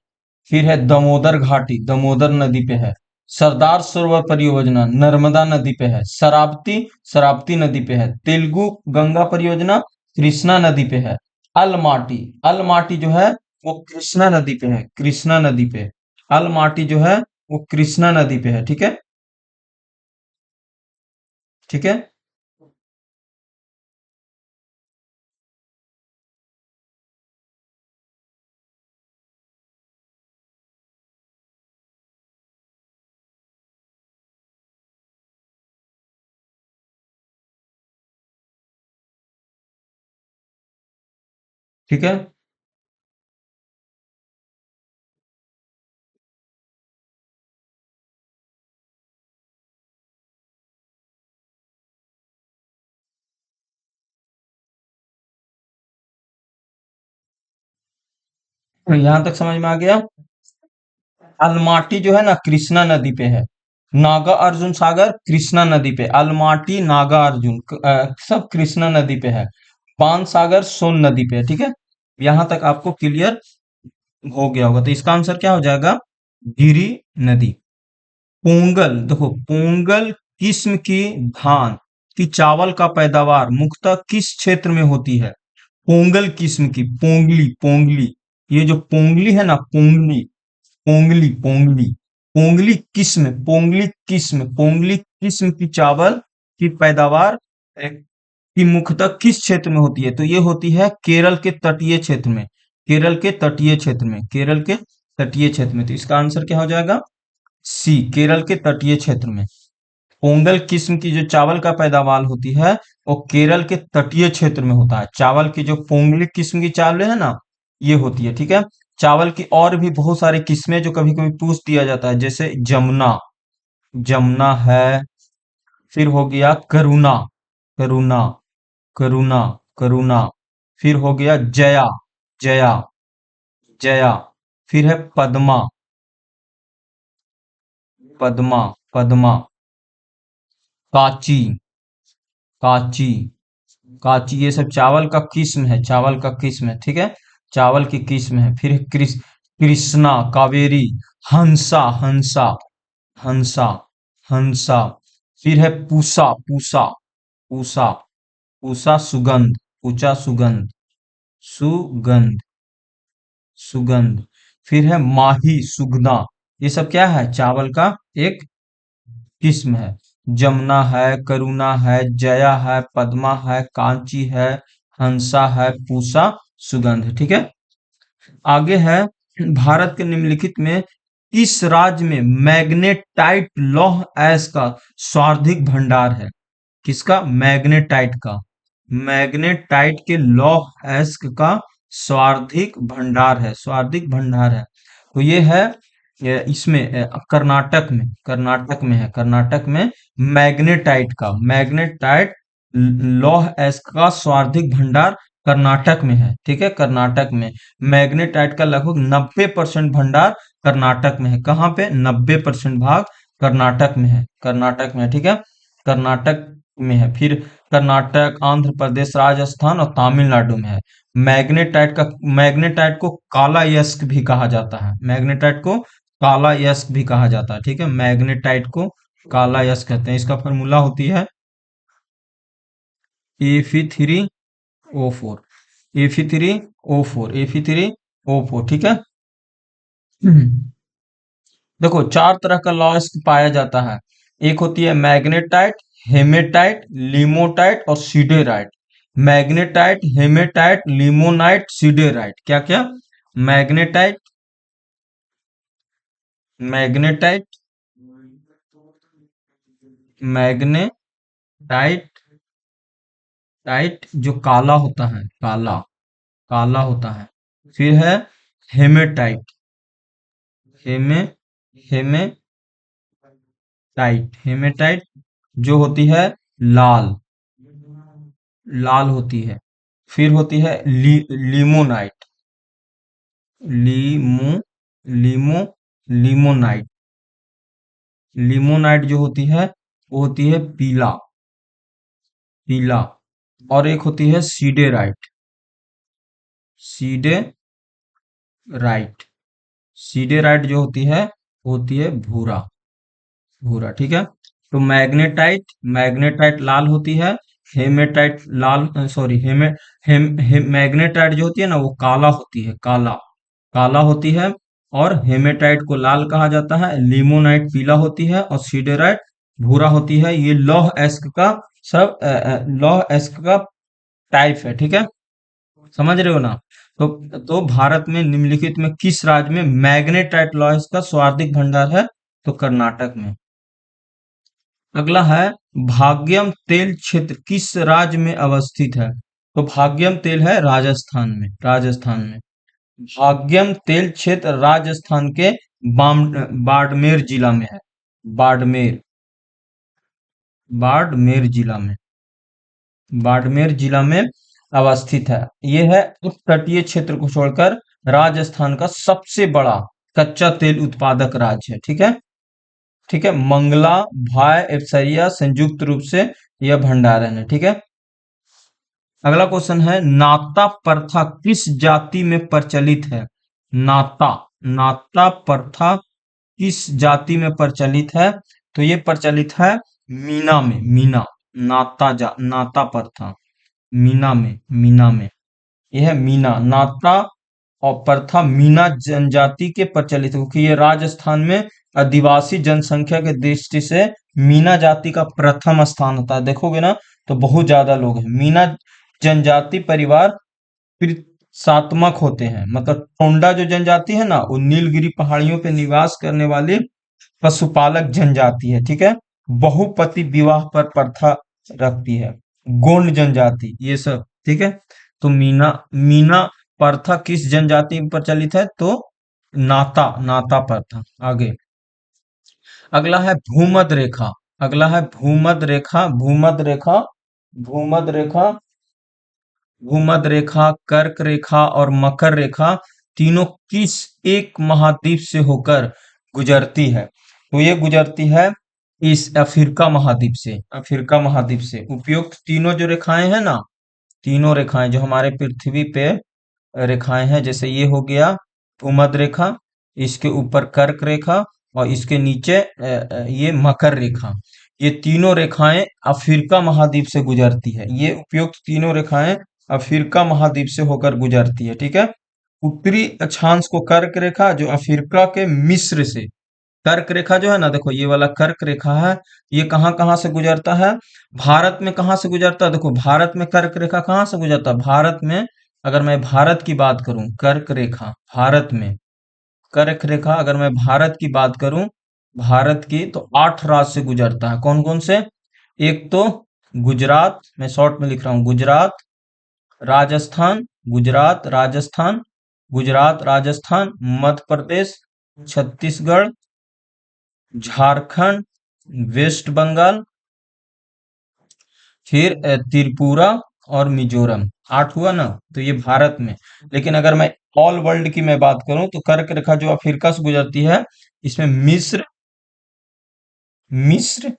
फिर है दामोदर घाटी, दामोदर नदी पे है। सरदार सरोवर परियोजना नर्मदा नदी पे है। शरावती, शरावती नदी पे है। तेलुगु गंगा परियोजना कृष्णा नदी पे है। अलमाटी, अलमाटी जो है वो कृष्णा नदी पे है, कृष्णा नदी पे। अलमाटी जो है वो कृष्णा नदी पे है, ठीक है, ठीक है। ठीक है, तो यहां तक समझ में आ गया। अलमाटी जो है ना कृष्णा नदी पे है। नागा अर्जुन सागर कृष्णा नदी पे। अलमाटी, नागा अर्जुन सब कृष्णा नदी पे है। पान सागर सोन नदी पे है, ठीक है। यहां तक आपको क्लियर हो गया होगा, तो इसका आंसर क्या हो जाएगा? गिरी नदी। पोंगल, देखो पोंगल किस्म की धान की चावल का पैदावार मुख्यतः किस क्षेत्र में होती है? पोंगल किस्म की, पोंगली, पोंगली, ये जो पोंगली है ना, पोंगली, पोंगली, पोंगली, पोंगली किस्म, पोंगली किस्म, पोंगली किस्म की चावल की पैदावार की मुख्यतः किस क्षेत्र में होती है? तो ये होती है केरल के तटीय क्षेत्र में, केरल के तटीय क्षेत्र में, केरल के तटीय क्षेत्र में। तो इसका आंसर क्या हो जाएगा? सी, केरल के तटीय क्षेत्र में। पोंगल किस्म की जो चावल का पैदावार होती है वो केरल के तटीय क्षेत्र में होता है। चावल की जो पोंगली किस्म की चावल है ना, ये होती है, ठीक है। चावल की और भी बहुत सारी किस्में जो कभी कभी पूछ दिया जाता है, जैसे जमुना, जमुना है। फिर हो गया करुणा, करुणा, करुणा, करुणा। फिर हो गया जया, जया, जया। फिर है पद्मा, पद्मा, पद्मा। काची, काची, काची, ये सब चावल का किस्म है, चावल का किस्म है, ठीक है, चावल की किस्म है। फिर है कृष्णा, कावेरी, हंसा, हंसा, हंसा, हंसा। फिर है पूसा, पूसा, पूसा, पूसा सुगंध, पूचा सुगंध, सुगंध, सुगंध। फिर है माही, सुगना। ये सब क्या है? चावल का एक किस्म है। जमुना है, करुणा है, जया है, पद्मा है, कांची है, हंसा है, पूसा, सुगंध, ठीक है। आगे है, भारत के निम्नलिखित में किस राज्य में मैग्नेटाइट लौह अयस्क का सर्वाधिक भंडार है? किसका? मैग्नेटाइट का, मैग्नेटाइट के लौह अयस्क का सर्वाधिक भंडार है, सर्वाधिक भंडार है। तो ये है इसमें कर्नाटक में, कर्नाटक में है, कर्नाटक में मैग्नेटाइट का, मैग्नेटाइट लौह अयस्क का सर्वाधिक भंडार कर्नाटक में है, ठीक है, कर्नाटक में। मैग्नेटाइट का लगभग 90% भंडार कर्नाटक में है। कहाँ पे? 90% भाग कर्नाटक में है, कर्नाटक में है, ठीक है, कर्नाटक में है। फिर कर्नाटक, आंध्र प्रदेश, राजस्थान और तमिलनाडु में है। मैग्नेटाइट को काला यस्क भी कहा जाता है, मैग्नेटाइट को काला यस्क भी कहा जाता है, ठीक है, मैग्नेटाइट को काला यश कहते हैं। इसका फॉर्मूला होती है Fe3O4, Fe3O4, Fe3O4, ठीक है। हम्म। देखो, चार तरह का लॉस्ट पाया जाता है। एक होती है मैग्नेटाइट, हेमेटाइट, लिमोटाइट और siderite. Magnetite, hematite, limonite, siderite, क्या क्या? मैग्नेटाइट, मैग्नेटाइट, मैग्नेटाइट, टाइट जो काला होता है, काला, काला होता है। फिर है हेमेटाइट, हेमे हेमेटाइट, हेमेटाइट जो होती है लाल, लाल होती है। फिर होती है लिमोनाइट, लीमो लीमो लिमोनाइट, लिमोनाइट जो होती है वो होती है पीला, पीला। और एक होती है सीडेराइट, सीडेराइट, सीडेराइट जो होती है वो होती है भूरा, भूरा, ठीक है। तो मैग्नेटाइट, मैग्नेटाइट लाल होती है। हेमेटाइट लाल, सॉरी, मैग्नेटाइट जो होती है ना वो काला होती है, काला, काला होती है। और हेमेटाइट को लाल कहा जाता है, लिमोनाइट पीला होती है और सीडेराइट भूरा होती है। ये लौह एस्क का सब लौह एस्क का टाइप है, ठीक है। समझ रहे हो ना? तो भारत में निम्नलिखित में किस राज्य में मैग्नेटाइट लौह एस्क का सर्वाधिक भंडार है? तो कर्नाटक में। अगला है भाग्यम तेल क्षेत्र किस राज्य में अवस्थित है? तो भाग्यम तेल है राजस्थान में, राजस्थान में। भाग्यम तेल क्षेत्र राजस्थान के बाड़मेर जिला में है, बाड़मेर, बाड़मेर जिला में, बाड़मेर जिला में अवस्थित है। ये है उप तटीय क्षेत्र को छोड़कर राजस्थान का सबसे बड़ा कच्चा तेल उत्पादक राज्य है, ठीक है। ठीक है, मंगला, भाय, एफसरिया संयुक्त रूप से यह भंडारण है, ठीक है। अगला क्वेश्चन है नाता प्रथा किस जाति में प्रचलित है? नाता, नाता प्रथा किस जाति में प्रचलित है? तो ये प्रचलित है मीना में, मीना, नाता प्रथा मीना में, मीना में। यह है मीना, नाता और प्रथा मीना जनजाति के प्रचलित है, क्योंकि ये राजस्थान में आदिवासी जनसंख्या के दृष्टि से मीना जाति का प्रथम स्थान होता है। देखोगे ना तो बहुत ज्यादा लोग हैं। मीना जनजाति परिवार सात्मक होते हैं, मतलब टोंडा जो जनजाति है ना वो नीलगिरी पहाड़ियों पे निवास करने वाली पशुपालक जनजाति है, ठीक है। बहुपति विवाह पर प्रथा रखती है। गोंड जनजाति, ये सब, ठीक है। तो मीना मीना प्रथा किस जनजाति में प्रचलित है? तो नाता, नाता प्रथा। आगे अगला है भूमध्य रेखा, अगला है भूमध्य रेखा, भूमध्य रेखा, भूमध्य रेखा, भूमध्य रेखा, कर्क रेखा और मकर रेखा तीनों किस एक महाद्वीप से होकर गुजरती है? तो ये गुजरती है इस अफ्रीका महाद्वीप से, अफ्रीका महाद्वीप से। उपयुक्त तीनों जो रेखाएं हैं ना, तीनों रेखाएं जो हमारे पृथ्वी पे रेखाएं हैं, जैसे ये हो गया भूमध्य रेखा, इसके ऊपर कर्क रेखा और इसके नीचे ये मकर रेखा। ये तीनों रेखाएं अफ्रीका महाद्वीप से गुजरती है। ये उपयुक्त तीनों रेखाएं अफ्रीका महाद्वीप से होकर गुजरती है, ठीक है। उत्तरी अक्षांश को कर्क रेखा जो अफ्रीका के मिस्र से, कर्क रेखा जो है ना, देखो ये वाला कर्क रेखा है, ये कहाँ कहाँ से गुजरता है? भारत में कहाँ से गुजरता है? देखो भारत में कर्क रेखा कहाँ से गुजरता है? भारत में, अगर मैं भारत की बात करूं, कर्क रेखा भारत में, कर्क रेखा अगर मैं भारत की बात करूं, भारत की, तो 8 राज्य से गुजरता है। कौन कौन से? एक तो गुजरात, मैं शॉर्ट में लिख रहा हूँ, गुजरात, राजस्थान, गुजरात, राजस्थान, गुजरात, राजस्थान, मध्य प्रदेश, छत्तीसगढ़, झारखंड, वेस्ट बंगाल, फिर त्रिपुरा और मिजोरम। 8 हुआ ना? तो ये भारत में। लेकिन अगर मैं ऑल वर्ल्ड की मैं बात करूं तो कर्क रेखा जो अफ्रीका से गुजरती है, इसमें मिस्र, मिस्र,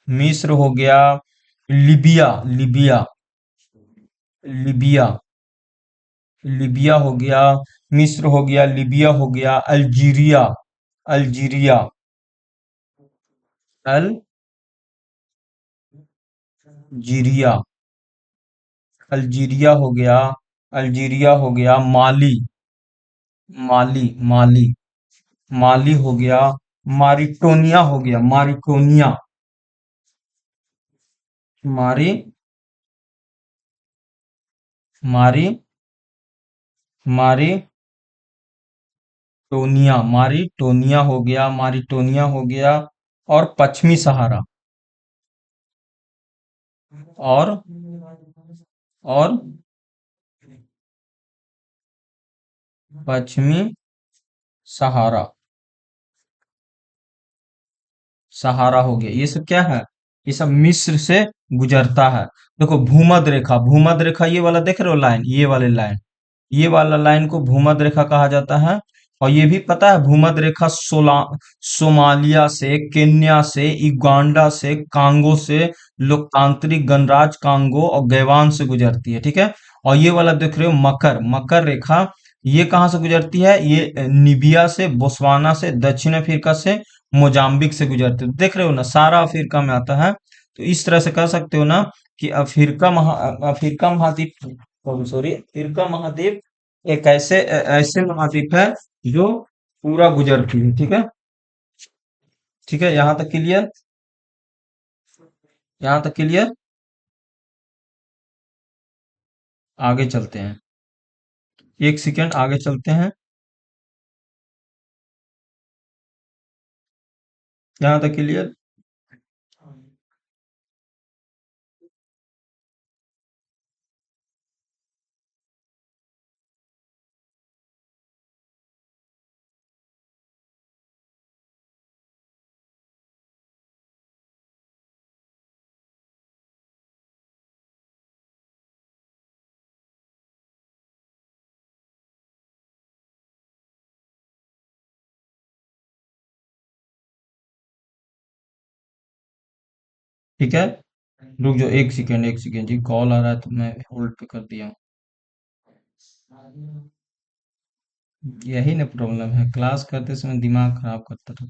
मिस्र हो गया, लिबिया, लिबिया, लिबिया, लिबिया हो गया, मिस्र हो गया, लिबिया हो गया, अल्जीरिया, अल्जीरिया, अल जीरिया, अल्जीरिया हो गया, अल्जीरिया हो गया, माली, माली, माली, माली हो गया, मारिटोनिया हो गया, मारिटोनिया, मारी, मारी, मारिटोनिया हो गया, मारिटोनिया हो गया, और पश्चिमी सहारा, और पश्चिमी सहारा, सहारा हो गया। ये सब क्या है? ये सब मिस्र से गुजरता है। देखो भूमध्य रेखा, भूमध्य रेखा ये वाला देख रहे हो लाइन, ये वाले लाइन, ये वाला लाइन को भूमध्य रेखा कहा जाता है। और ये भी पता है भूमध्य रेखा सोमालिया से, केन्या से, युगांडा से, कांगो से, लोकतांत्रिक गणराज्य कांगो और गैवान से गुजरती है, ठीक है। और ये वाला देख रहे हो मकर, मकर रेखा, ये कहाँ से गुजरती है? ये निबिया से, बोस्वाना से, दक्षिण अफ्रीका से, मोजाम्बिक से गुजरती है। तो देख रहे हो ना, सारा अफ्रीका में आता है। तो इस तरह से कह सकते हो ना कि अफ्रीका महाद्वीप, सॉरी, अफ्रीका महाद्वीप एक ऐसे महाद्वीप है जो पूरा गुजरती है, ठीक है। ठीक है, यहाँ तक क्लियर? यहाँ तक क्लियर? आगे चलते हैं, एक सेकेंड आगे चलते हैं। यहाँ तक क्लियर? ठीक है, रुक जाओ, एक सेकेंड, एक सेकेंड जी, कॉल आ रहा है तो मैं होल्ड पे कर दिया हूँ। यही ना प्रॉब्लम है, क्लास करते समय दिमाग खराब करता था।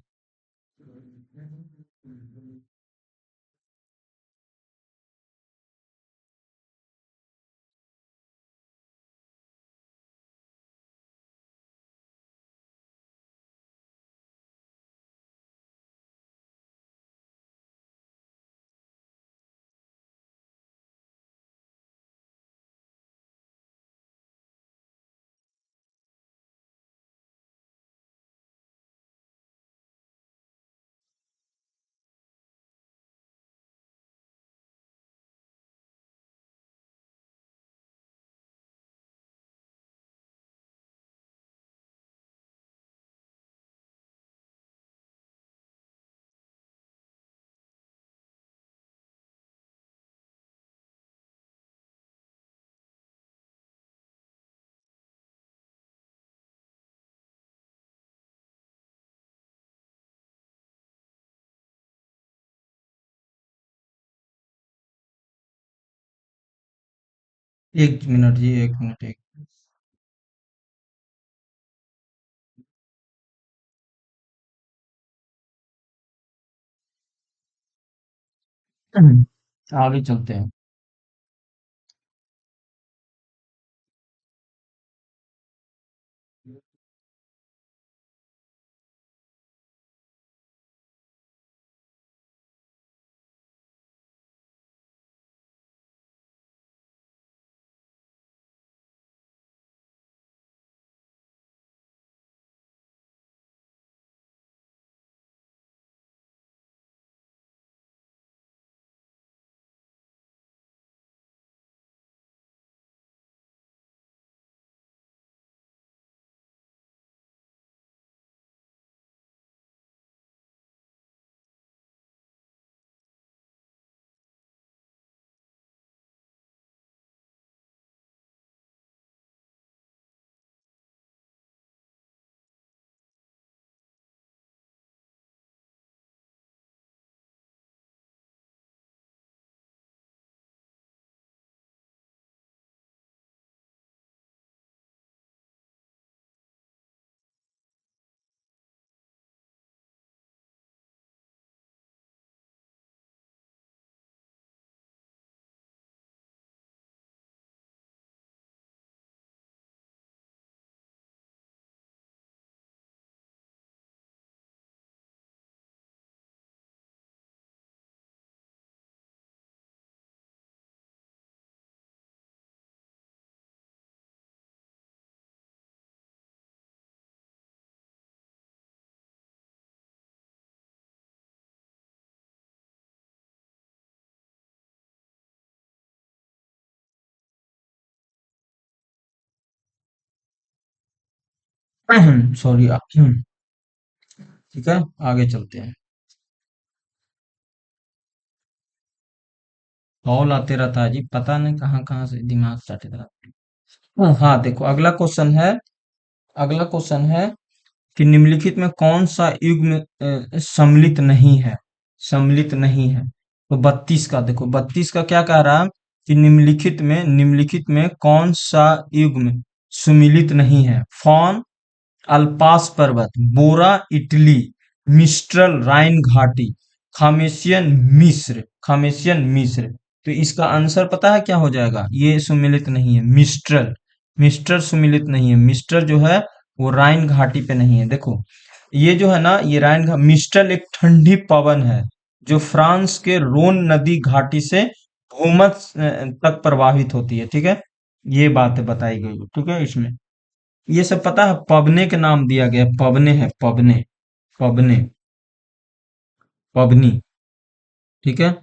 एक मिनट जी, एक मिनट, एक आगे चलते हैं। सॉरी। ठीक है, आगे चलते हैं। कॉल आते रहता है जी, पता नहीं कहाँ कहाँ से दिमाग चाटे रहता है। हाँ देखो, अगला क्वेश्चन है कि निम्नलिखित में कौन सा युग्म सम्मिलित नहीं है। सम्मिलित नहीं है। तो 32 का देखो, 32 का क्या कह रहा है कि निम्नलिखित में कौन सा युग्म सुमिलित नहीं है। फॉन अल्पास पर्वत, बोरा इटली, मिस्ट्रल राइन घाटी, खामेसियन मिस्र। तो इसका आंसर पता है क्या हो जाएगा? ये सुमिलित नहीं है, मिस्ट्रल। मिस्टर सुमिलित नहीं है। मिस्टर जो है वो राइन घाटी पे नहीं है। देखो, ये जो है ना, ये मिस्ट्रल एक ठंडी पवन है जो फ्रांस के रोन नदी घाटी से भूमध्य तक प्रवाहित होती है। ठीक है, ये बात बताई गई है। ठीक है, इसमें ये सब पता है, पबने के नाम दिया गया है। पबने है, पबने, पबने, पबनी। ठीक है,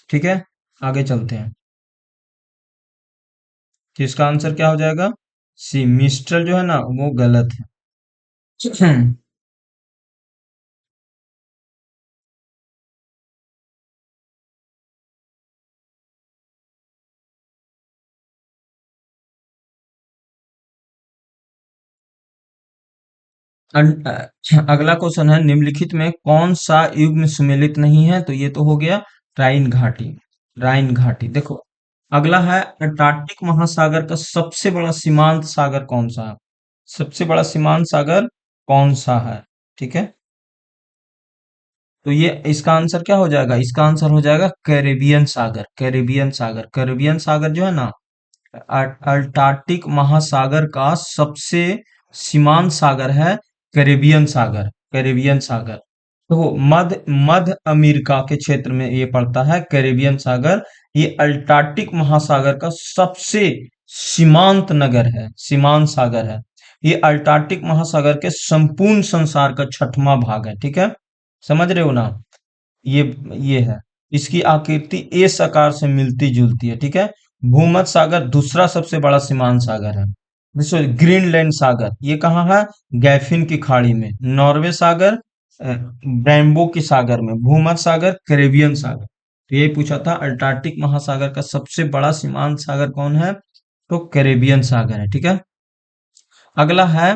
ठीक है, आगे चलते हैं। तो इसका आंसर क्या हो जाएगा? सी, मिस्ट्रल जो है ना वो गलत है। अगला क्वेश्चन है, निम्नलिखित में कौन सा युग्म सुमेलित नहीं है? तो ये तो हो गया राइन घाटी। राइन घाटी। देखो, अगला है अंटार्कटिक महासागर का सबसे बड़ा सीमांत सागर कौन सा है? सबसे बड़ा सीमांत सागर कौन सा है? ठीक है, तो ये इसका आंसर क्या हो जाएगा? इसका आंसर हो जाएगा कैरेबियन सागर। कैरेबियन सागर, कैरेबियन सागर जो है ना, अंटार्कटिक महासागर का सबसे सीमांत सागर है कैरेबियन सागर। कैरेबियन सागर तो मध्य मध्य अमेरिका के क्षेत्र में ये पड़ता है, कैरेबियन सागर। ये अंटार्कटिक महासागर का सबसे सीमांत नगर है, सीमांत सागर है। ये अंटार्कटिक महासागर के संपूर्ण संसार का छठवां भाग है। ठीक है, समझ रहे हो ना? ये ये है। इसकी आकृति एस आकार से मिलती जुलती है। ठीक है, भूमध्य सागर दूसरा सबसे बड़ा सीमांत सागर है। सॉरी, ग्रीनलैंड सागर ये कहाँ है? गैफिन की खाड़ी में। नॉर्वे सागर ब्रैम्बो की सागर में। भूमध्य सागर कैरेबियन सागर। तो यही पूछा था, अंटार्कटिक महासागर का सबसे बड़ा सीमांत सागर कौन है? तो कैरेबियन सागर है। ठीक है, अगला है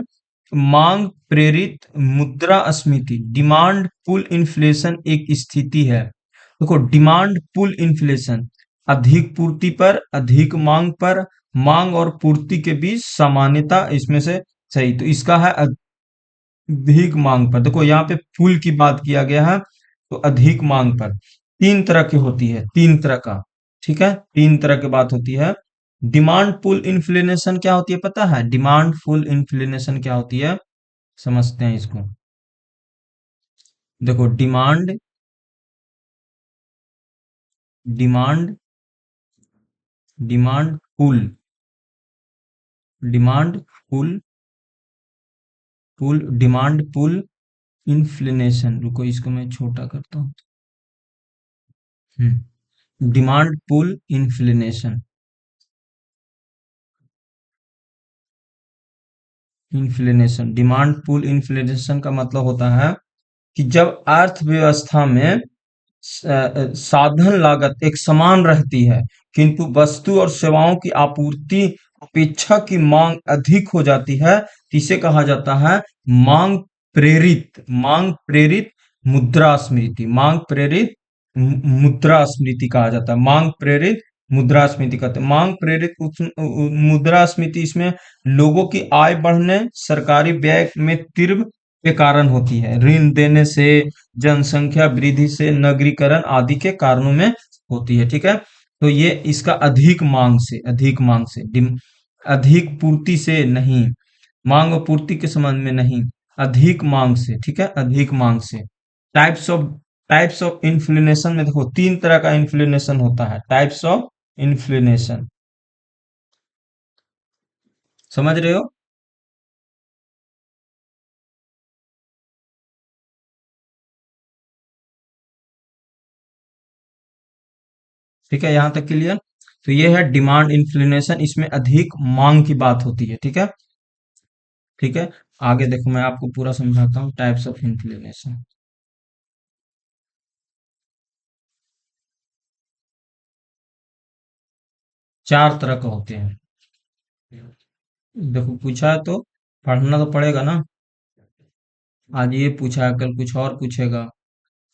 मांग प्रेरित मुद्रास्फीति। डिमांड पुल इन्फ्लेशन एक स्थिति है। देखो, डिमांड पुल इन्फ्लेशन अधिक पूर्ति पर, अधिक मांग पर, मांग और पूर्ति के बीच समानता इसमें से सही। तो इसका है अधिक मांग पर। देखो, यहाँ पे पुल की बात किया गया है, तो अधिक मांग पर। तीन तरह की होती है, तीन तरह का। ठीक है, तीन तरह की बात होती है। डिमांड पुल इन्फ्लेशन क्या होती है पता है? डिमांड पुल इन्फ्लेशन क्या होती है, समझते हैं इसको। देखो, demand demand pull, demand pull, demand pull inflation. रुको, इसको मैं छोटा करता हूँ। Demand pull inflation, demand pull inflation का मतलब होता है कि जब अर्थव्यवस्था में साधन लागत एक समान रहती है, किंतु वस्तु और सेवाओं की आपूर्ति अपेक्षा की मांग अधिक हो जाती है, तो इसे कहा जाता है मांग प्रेरित मुद्रास्फीति। मुद्रास्फीति कहा जाता है। मांग प्रेरित मुद्रास्फीति कहते हैं। मांग प्रेरित मुद्रास्फीति इसमें लोगों की आय बढ़ने, सरकारी व्यय में तीव्र के कारण होती है। ऋण देने से, जनसंख्या वृद्धि से, नगरीकरण आदि के कारणों में होती है। ठीक है, तो ये इसका अधिक पूर्ति से नहीं, मांग और पूर्ति के संबंध में नहीं, अधिक मांग से। ठीक है, अधिक मांग से। Types of types of inflation में देखो, तीन तरह का इन्फ्लेशन होता है। टाइप्स ऑफ इन्फ्लेशन, समझ रहे हो? ठीक है, यहां तक क्लियर। तो ये है डिमांड इन्फ्लेशन, इसमें अधिक मांग की बात होती है। ठीक है, ठीक है। आगे देखो, मैं आपको पूरा समझाता हूँ टाइप्स ऑफ इन्फ्लेशन। चार तरह का होते हैं। देखो पूछा है तो पढ़ना तो पड़ेगा ना। आज ये पूछा है, कल कुछ और पूछेगा।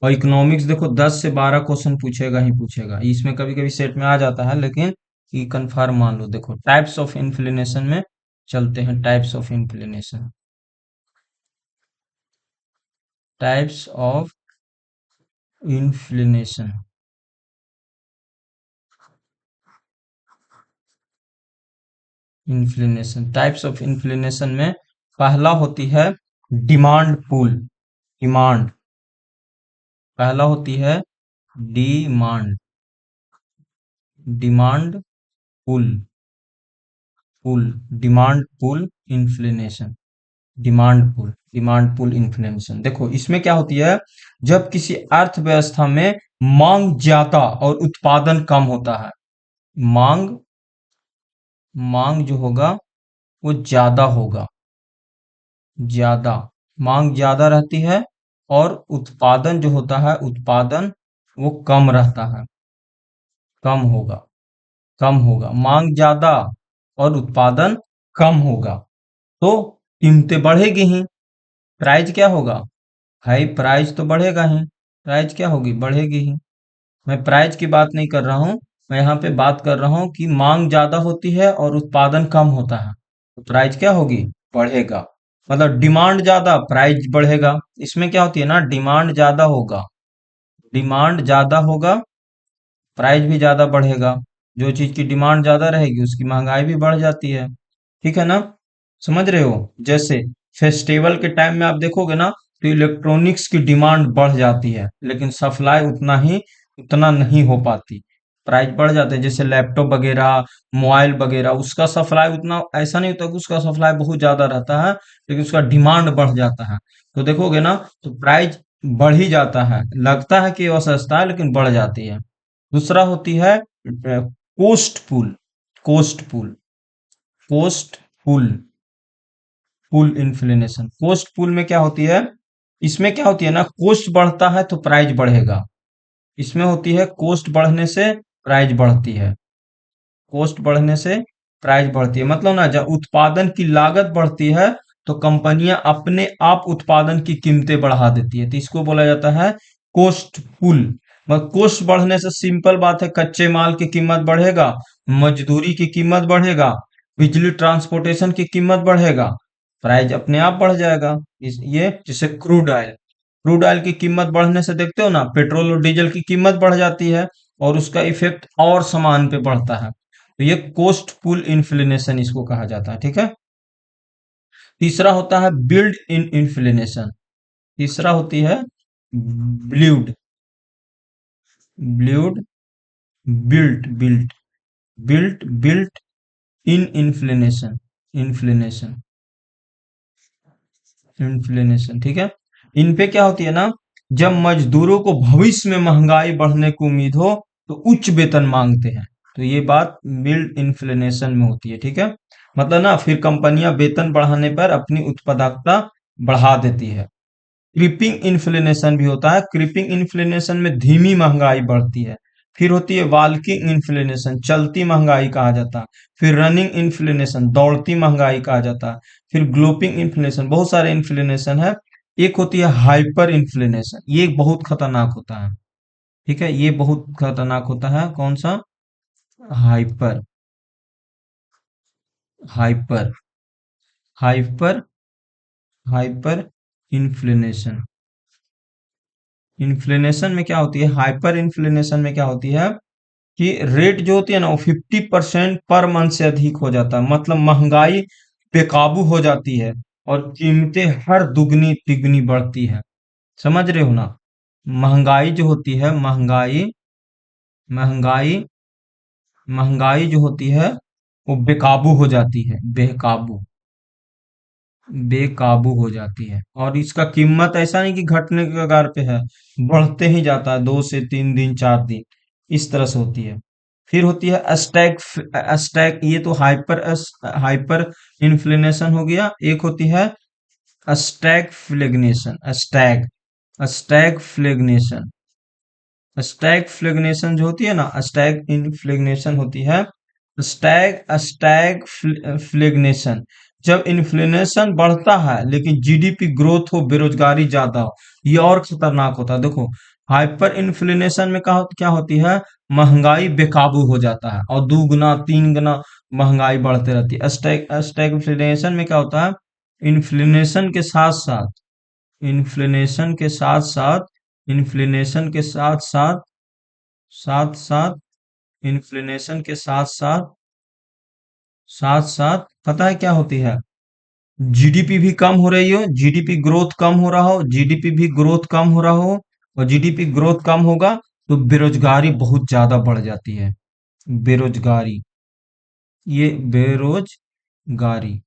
और इकोनॉमिक्स देखो 10 से 12 क्वेश्चन पूछेगा ही पूछेगा, इसमें कभी कभी सेट में आ जाता है, लेकिन ये कंफर्म मान लो। देखो टाइप्स ऑफ इन्फ्लेशन में चलते हैं। Types of inflation, types of inflation, inflation types of inflation में पहला होती है डिमांड पुल। डिमांड, पहला होती है demand, demand pull, pull, demand pull inflation, demand pull, demand pull inflation. देखो इसमें क्या होती है, जब किसी अर्थव्यवस्था में मांग ज्यादा और उत्पादन कम होता है। मांग, मांग जो होगा वो ज्यादा होगा, ज्यादा, मांग ज्यादा रहती है, और उत्पादन जो होता है, उत्पादन वो कम रहता है, कम होगा, कम होगा। मांग ज्यादा और उत्पादन कम होगा तो कीमतें बढ़ेगी ही, प्राइस क्या होगा भाई, प्राइस तो बढ़ेगा ही, प्राइस क्या होगी, बढ़ेगी ही। मैं प्राइस की बात नहीं कर रहा हूँ, मैं यहाँ पे बात कर रहा हूँ कि मांग ज्यादा होती है और उत्पादन कम होता है, तो प्राइस क्या होगी, बढ़ेगा। मतलब डिमांड ज्यादा, प्राइस बढ़ेगा। इसमें क्या होती है ना, डिमांड ज्यादा होगा, डिमांड ज्यादा होगा, प्राइस भी ज्यादा बढ़ेगा। जो चीज की डिमांड ज्यादा रहेगी उसकी महंगाई भी बढ़ जाती है। ठीक है ना, समझ रहे हो। जैसे फेस्टिवल के टाइम में आप देखोगे ना, तो इलेक्ट्रॉनिक्स की डिमांड बढ़ जाती है, लेकिन सप्लाई उतना नहीं हो पाती, प्राइस बढ़ जाते हैं। जैसे लैपटॉप वगैरह, मोबाइल वगैरह, उसका सप्लाई उतना ऐसा नहीं होता कि उसका सप्लाई बहुत ज्यादा रहता है, लेकिन उसका डिमांड बढ़ जाता है। तो देखोगे ना, तो प्राइस बढ़ ही जाता है, लगता है कि वह सस्ता है लेकिन बढ़ जाती है। दूसरा होती है कोस्ट पुल, कोस्ट पुल, कोस्ट पुल, पुल इन्फ्लेशन। कोस्ट पुल में क्या होती है, इसमें क्या होती है ना, कोस्ट बढ़ता है तो प्राइस बढ़ेगा। इसमें होती है कोस्ट बढ़ने से प्राइस बढ़ती है, कोस्ट बढ़ने से प्राइस बढ़ती है। मतलब ना, जब उत्पादन की लागत बढ़ती है तो कंपनियां अपने आप उत्पादन की कीमतें बढ़ा देती है, तो इसको बोला जाता है कोस्ट पुल। मतलब कोस्ट बढ़ने से सिंपल बात है, कच्चे माल की कीमत बढ़ेगा, मजदूरी की कीमत बढ़ेगा, बिजली ट्रांसपोर्टेशन की कीमत बढ़ेगा, प्राइस अपने आप बढ़ जाएगा। ये जैसे क्रूड ऑयल, क्रूड ऑयल की कीमत बढ़ने से देखते हो ना, पेट्रोल और डीजल की कीमत बढ़ जाती है, और उसका इफेक्ट और सामान पे पड़ता है। तो ये कोस्ट पुल इन्फ्लेशन इसको कहा जाता है। ठीक है। तीसरा होता है बिल्ड इन इन्फ्लेशन, तीसरा होती है ब्ल्यूड, ब्ल्यूड, built, built, built, built in inflation, inflation, inflation. ठीक है। इन पे क्या होती है ना, जब मजदूरों को भविष्य में महंगाई बढ़ने की उम्मीद हो तो उच्च वेतन मांगते हैं, तो ये बात बिल्ड इन्फ्लेशन में होती है। ठीक है। मतलब ना, फिर कंपनियां वेतन बढ़ाने पर अपनी उत्पादकता बढ़ा देती है। क्रीपिंग इन्फ्लेशन भी होता है, क्रीपिंग इन्फ्लेशन में धीमी महंगाई बढ़ती है। फिर होती है वॉल्किंग इन्फ्लेशन, चलती महंगाई कहा जाता है। फिर रनिंग इन्फ्लेशन, दौड़ती महंगाई कहा जाता है। फिर ग्लोपिंग इन्फ्लेशन, बहुत सारे इन्फ्लेशन है। एक होती है हाइपर इन्फ्लेशन, ये बहुत खतरनाक होता है। ठीक है, ये बहुत खतरनाक होता है। कौन सा, hyper, hyper, hyper, hyper inflation. Inflation में क्या होती है, हाइपर इन्फ्लेशन में क्या होती है कि रेट जो होती है ना, वो 50% पर मंथ से अधिक हो जाता है। मतलब महंगाई बेकाबू हो जाती है और कीमतें हर दुगनी तिगनी बढ़ती है। समझ रहे हो ना। महंगाई जो होती है, महंगाई, महंगाई, महंगाई जो होती है वो बेकाबू हो जाती है, बेकाबू, बेकाबू हो जाती है। और इसका कीमत ऐसा नहीं कि घटने के कगार पे है, बढ़ते ही जाता है, 2 से 3 दिन, 4 दिन, इस तरह से होती है। फिर होती है स्टैग स्टैग, ये तो हाइपर इन्फ्लेशन हो गया। एक होती है स्टैगफ्लेगनेशन, स्टैगफ्लेगनेशन। स्टैगफ्लेगनेशन जो होती है ना, स्टैग इन्फ्लेग्नेशन होती है। स्टैगफ्लेगनेशन, जब इन्फ्लेशन बढ़ता है लेकिन जीडीपी ग्रोथ हो, बेरोजगारी ज्यादा हो, ये और खतरनाक होता है। देखो, हाइपर इन्फ्लेशन में क्या होती है, महंगाई बेकाबू हो जाता है और 2 गुना 3 गुना महंगाई बढ़ते रहती है। स्टैगफ्लेशन में क्या होता है, इन्फ्लेशन के साथ साथ इन्फ्लेशन के साथ साथ इन्फ्लेशन के साथ साथ साथ साथ इन्फ्लेशन के साथ साथ पता है क्या होती है, जीडीपी भी कम हो रही हो, जीडीपी ग्रोथ कम हो रहा हो, जीडीपी भी ग्रोथ कम हो रहा हो, और जीडीपी ग्रोथ कम होगा तो बेरोजगारी बहुत ज्यादा बढ़ जाती है। बेरोजगारी, ये बेरोजगारी,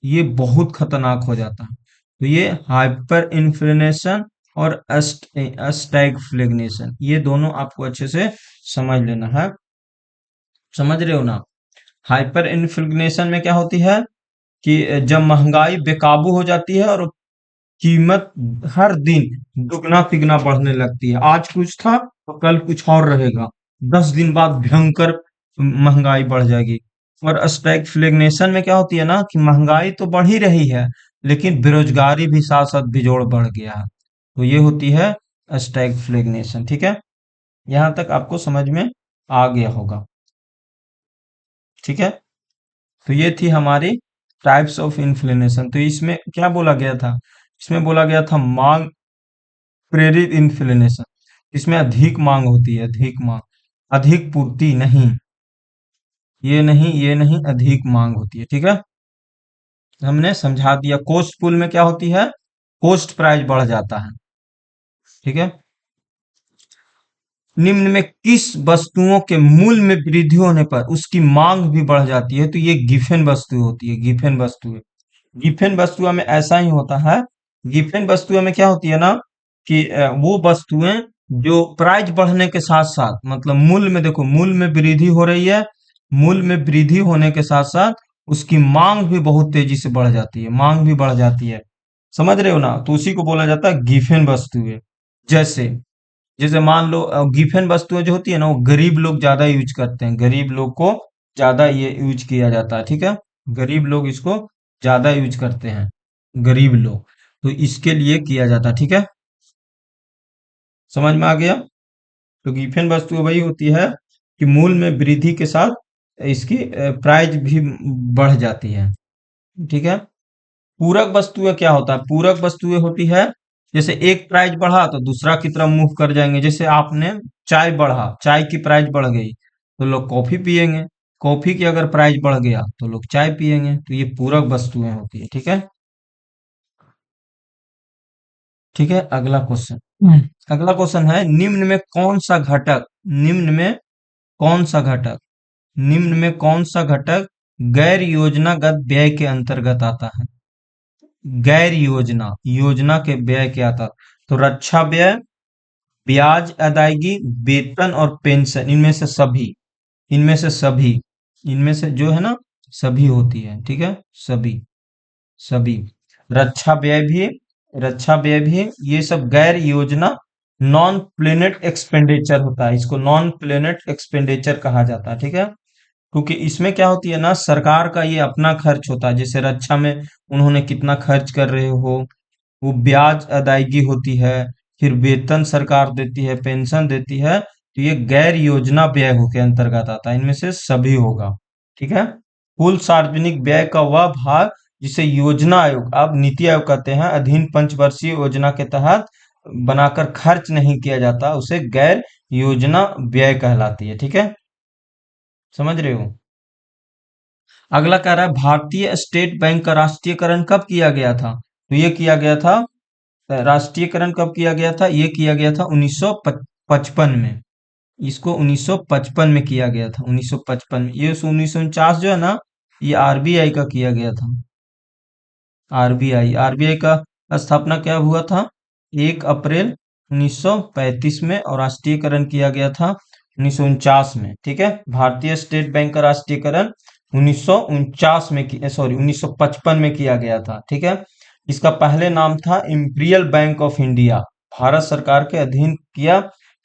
ये बहुत खतरनाक हो जाता है। तो ये हाइपर इन्फ्लेशन और स्टैगफ्लेगनेशन, ये दोनों आपको अच्छे से समझ लेना है। समझ रहे हो ना? हाइपर इन्फ्लेशन में क्या होती है कि जब महंगाई बेकाबू हो जाती है और कीमत हर दिन दुगना तिगना बढ़ने लगती है। आज कुछ था तो कल कुछ और रहेगा, 10 दिन बाद भयंकर महंगाई बढ़ जाएगी। और स्टैगफ्लेगनेशन में क्या होती है ना कि महंगाई तो बढ़ ही रही है लेकिन बेरोजगारी भी साथ साथ बेजोड़ बढ़ गया है। तो ये होती है स्टैगफ्लेगनेशन। ठीक है, यहाँ तक आपको समझ में आ गया होगा। ठीक है, तो ये थी हमारी टाइप्स ऑफ इन्फ्लेशन। तो इसमें क्या बोला गया था, इसमें बोला गया था मांग प्रेरित इन्फ्लेशन। इसमें अधिक मांग होती है, अधिक मांग, अधिक पूर्ति नहीं, ये नहीं, अधिक मांग होती है। ठीक है, हमने समझा दिया। कोस्ट पुल में क्या होती है, कोस्ट प्राइस बढ़ जाता है। ठीक है, निम्न में किस वस्तुओं के मूल्य में वृद्धि होने पर उसकी मांग भी बढ़ जाती है, तो ये गिफन वस्तु होती है, गिफन वस्तु। गिफन वस्तुओं में ऐसा ही होता है। गिफन वस्तुओं में क्या होती है ना कि वो वस्तुएं जो प्राइस बढ़ने के साथ साथ, मतलब मूल्य में, देखो मूल्य में वृद्धि हो रही है, मूल्य में वृद्धि होने के साथ साथ उसकी मांग भी बहुत तेजी से बढ़ जाती है, मांग भी बढ़ जाती है। समझ रहे हो ना? तो उसी को बोला जाता है गिफन वस्तुएं। जैसे जैसे मान लो गिफन वस्तुएं जो होती है ना, वो गरीब लोग ज्यादा यूज करते हैं, गरीब लोग को ज्यादा ये यूज किया जाता है। ठीक है, गरीब लोग इसको ज्यादा यूज करते हैं, गरीब लोग, तो इसके लिए किया जाता है। ठीक है, समझ में आ गया? तो गिफन वस्तु वही होती है कि मूल्य में वृद्धि के साथ इसकी प्राइस भी बढ़ जाती है। ठीक है, पूरक वस्तुएं क्या होता है, पूरक वस्तुएं होती है जैसे एक प्राइस बढ़ा तो दूसरा की तरफ मूव कर जाएंगे। जैसे आपने चाय बढ़ा, चाय की प्राइस बढ़ गई तो लोग कॉफी पियेंगे, कॉफी की अगर प्राइस बढ़ गया तो लोग चाय पियेंगे। तो ये पूरक वस्तुएं होती है। ठीक है, ठीक है, अगला क्वेश्चन। अगला क्वेश्चन है, निम्न में कौन सा घटक, निम्न में कौन सा घटक, निम्न में कौन सा घटक गैर योजनागत व्यय के अंतर्गत आता है? गैर योजना, योजना के व्यय क्या आता? तो रक्षा व्यय, ब्याज अदायगी, वेतन और पेंशन, इनमें से सभी, इनमें से सभी, इनमें से जो है ना सभी होती है। ठीक है, सभी, सभी, रक्षा व्यय भी, रक्षा व्यय भी, ये सब गैर योजना नॉन प्लेनेट एक्सपेंडिचर होता है, इसको नॉन प्लेनेट एक्सपेंडिचर कहा जाता है। ठीक है, क्योंकि इसमें क्या होती है ना, सरकार का ये अपना खर्च होता है। जैसे रक्षा में उन्होंने कितना खर्च कर रहे हो, वो ब्याज अदायगी होती है, फिर वेतन सरकार देती है, पेंशन देती है, तो ये गैर योजना व्यय के अंतर्गत आता है, इनमें से सभी होगा। ठीक है, कुल सार्वजनिक व्यय का वह भाग जिसे योजना आयोग, अब नीति आयोग कहते हैं, अधीन पंचवर्षीय योजना के तहत बनाकर खर्च नहीं किया जाता, उसे गैर योजना व्यय कहलाती है। ठीक है, समझ रहे हो? अगला कह रहा है, भारतीय स्टेट बैंक का राष्ट्रीयकरण कब किया गया था? तो ये किया गया था, राष्ट्रीयकरण कब किया गया था? ये किया गया था 1955 में। इसको 1955 में किया गया था, 1955 में। ये 1949 जो है ना, ये आरबीआई का किया गया था। आरबीआई, आरबीआई का स्थापना क्या हुआ था? 1 अप्रैल 1935 में, और राष्ट्रीयकरण किया गया था 1949 में, ठीक है। भारतीय स्टेट बैंक का राष्ट्रीयकरण 1949 में, सॉरी 1955 में किया गया था, ठीक है। इसका पहले नाम था imperial bank of India, Bharat सरकार के अधीन किया,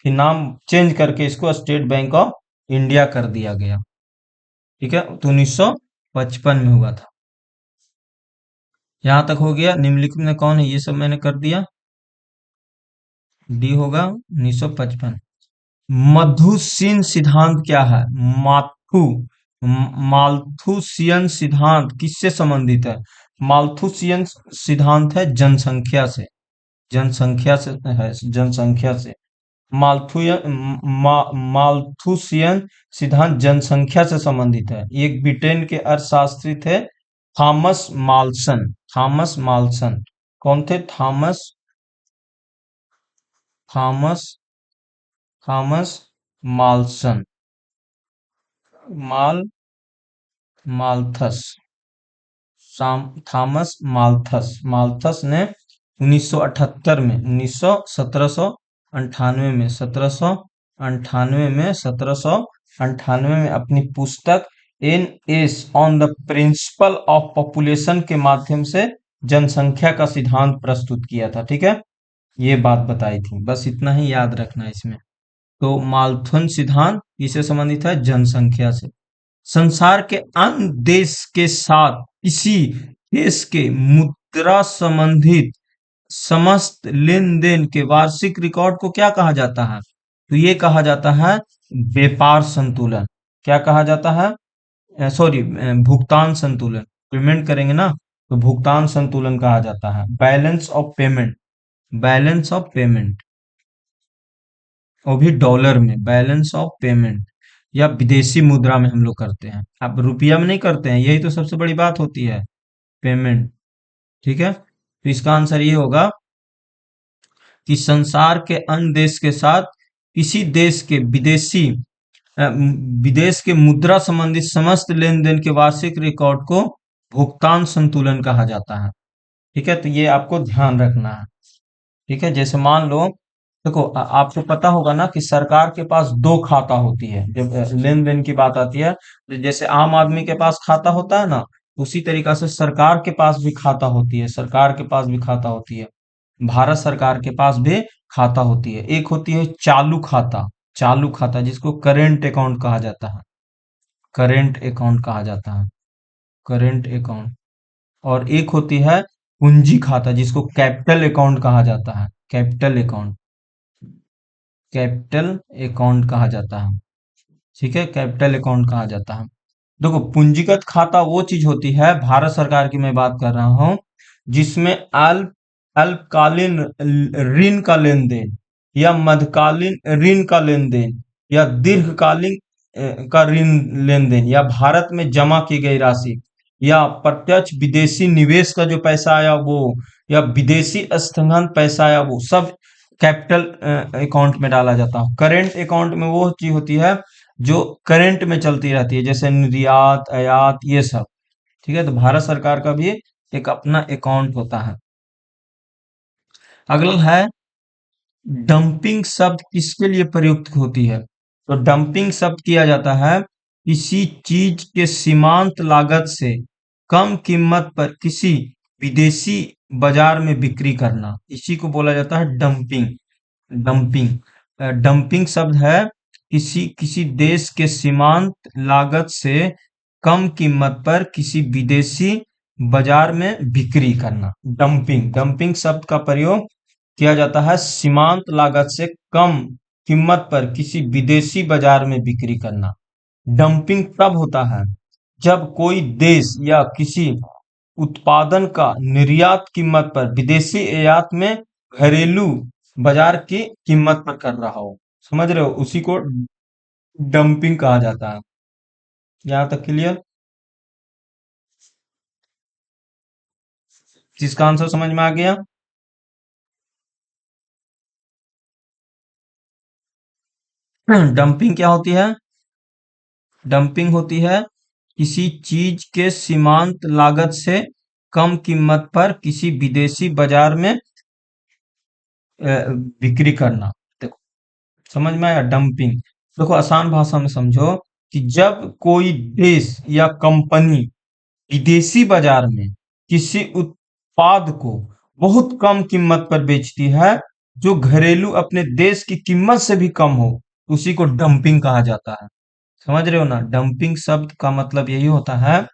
फिर नाम चेंज करके इसको स्टेट बैंक ऑफ इंडिया कर दिया गया, ठीक है। तो 1955 में हुआ था। यहां तक हो गया। निम्नलिखित में कौन है, ये सब मैंने कर दिया। डी होगा 1955। मधुसीन सिद्धांत क्या है? माथु माल्थुसियन सिद्धांत किससे संबंधित है? माल्थुसियन सिद्धांत है जनसंख्या से, जनसंख्या से है, जनसंख्या से। माल्थुसियन सिद्धांत जनसंख्या से संबंधित है। एक ब्रिटेन के अर्थशास्त्री थे थॉमस माल्सन, थॉमस माल्सन। कौन थे? Thomas Thomas Malthus, mal Malthus, Thomas Malthus. Malthus ने 1978 में, 1798 में अपनी पुस्तक an essay on the principle of population के माध्यम से जनसंख्या का सिद्धांत प्रस्तुत किया था, ठीक है। ये बात बताई थी, बस इतना ही याद रखना है इसमें। तो माल्थन सिद्धांत किससे संबंधित है? जनसंख्या से। संसार के अन्य देश के साथ किसी देश के मुद्रा संबंधित समस्त लेन देन के वार्षिक रिकॉर्ड को क्या कहा जाता है? तो ये कहा जाता है व्यापार संतुलन। क्या कहा जाता है? सॉरी, भुगतान संतुलन। पेमेंट करेंगे ना, तो भुगतान संतुलन कहा जाता है। Balance of payment, balance of payment, वो भी डॉलर में, बैलेंस ऑफ पेमेंट। या विदेशी मुद्रा में हम लोग करते हैं, अब रुपया में नहीं करते हैं, यही तो सबसे बड़ी बात होती है, पेमेंट, ठीक है। तो इसका आंसर ये होगा कि संसार के अन्य देश के साथ किसी देश के विदेश के मुद्रा संबंधित समस्त लेन देन के वार्षिक रिकॉर्ड को भुगतान संतुलन कहा जाता है, ठीक है। तो ये आपको ध्यान रखना है, ठीक है। जैसे मान लो, देखो आपको पता होगा ना कि सरकार के पास दो खाता होती है जब लेन देन की बात आती है। तो जैसे आम आदमी के पास खाता होता है ना, उसी तरीका से सरकार के पास भी खाता होती है, सरकार के पास भी खाता होती है। भारत सरकार के पास भी खाता होती है। एक होती है चालू खाता, चालू खाता जिसको करेंट अकाउंट कहा जाता है, करेंट अकाउंट कहा जाता है, करेंट अकाउंट। और एक होती है पूंजी खाता जिसको कैपिटल अकाउंट कहा जाता है, कैपिटल अकाउंट, कैपिटल अकाउंट कहा जाता है, ठीक है। कैपिटल अकाउंट कहा जाता है। देखो पूंजीगत खाता वो चीज होती है, भारत सरकार की मैं बात कर रहा हूं, जिसमें अल्पकालीन ऋण का लेन देन, या मध्यकालीन ऋण का लेन देन, या दीर्घकालीन का ऋण लेन देन, या भारत में जमा की गई राशि, या प्रत्यक्ष विदेशी निवेश का जो पैसा आया वो, या विदेशी स्थगन पैसा आया वो, सब कैपिटल अकाउंट में डाला जाता है। करेंट अकाउंट में वो चीज होती है जो करंट में चलती रहती है, जैसे निर्यात आयात ये सब, ठीक है। तो भारत सरकार का भी एक अपना अकाउंट होता है। अगला है डंपिंग शब्द किसके लिए प्रयुक्त होती है? तो डंपिंग शब्द किया जाता है किसी चीज के सीमांत लागत से कम कीमत पर किसी विदेशी बाजार में बिक्री करना, इसी को बोला जाता है डंपिंग। डंपिंग डंपिंग शब्द है किसी किसी देश के सीमांत लागत से कम कीमत पर किसी विदेशी बाजार में बिक्री करना, डंपिंग। डंपिंग शब्द का प्रयोग किया जाता है सीमांत लागत से कम कीमत पर किसी विदेशी बाजार में बिक्री करना। डंपिंग तब होता है जब कोई देश या किसी उत्पादन का निर्यात कीमत पर विदेशी आयात में घरेलू बाजार की कीमत पर कर रहा हो, समझ रहे हो, उसी को डंपिंग कहा जाता है। यहाँ तक क्लियर? जिसका आंसर समझ में आ गया। डंपिंग क्या होती है? डंपिंग होती है किसी चीज के सीमांत लागत से कम कीमत पर किसी विदेशी बाजार में बिक्री करना। देखो समझ में आया, डंपिंग। देखो आसान भाषा में समझो कि जब कोई देश या कंपनी विदेशी बाजार में किसी उत्पाद को बहुत कम कीमत पर बेचती है जो घरेलू अपने देश की कीमत से भी कम हो, उसी को डंपिंग कहा जाता है। समझ रहे हो ना? डंपिंग शब्द का मतलब यही होता है,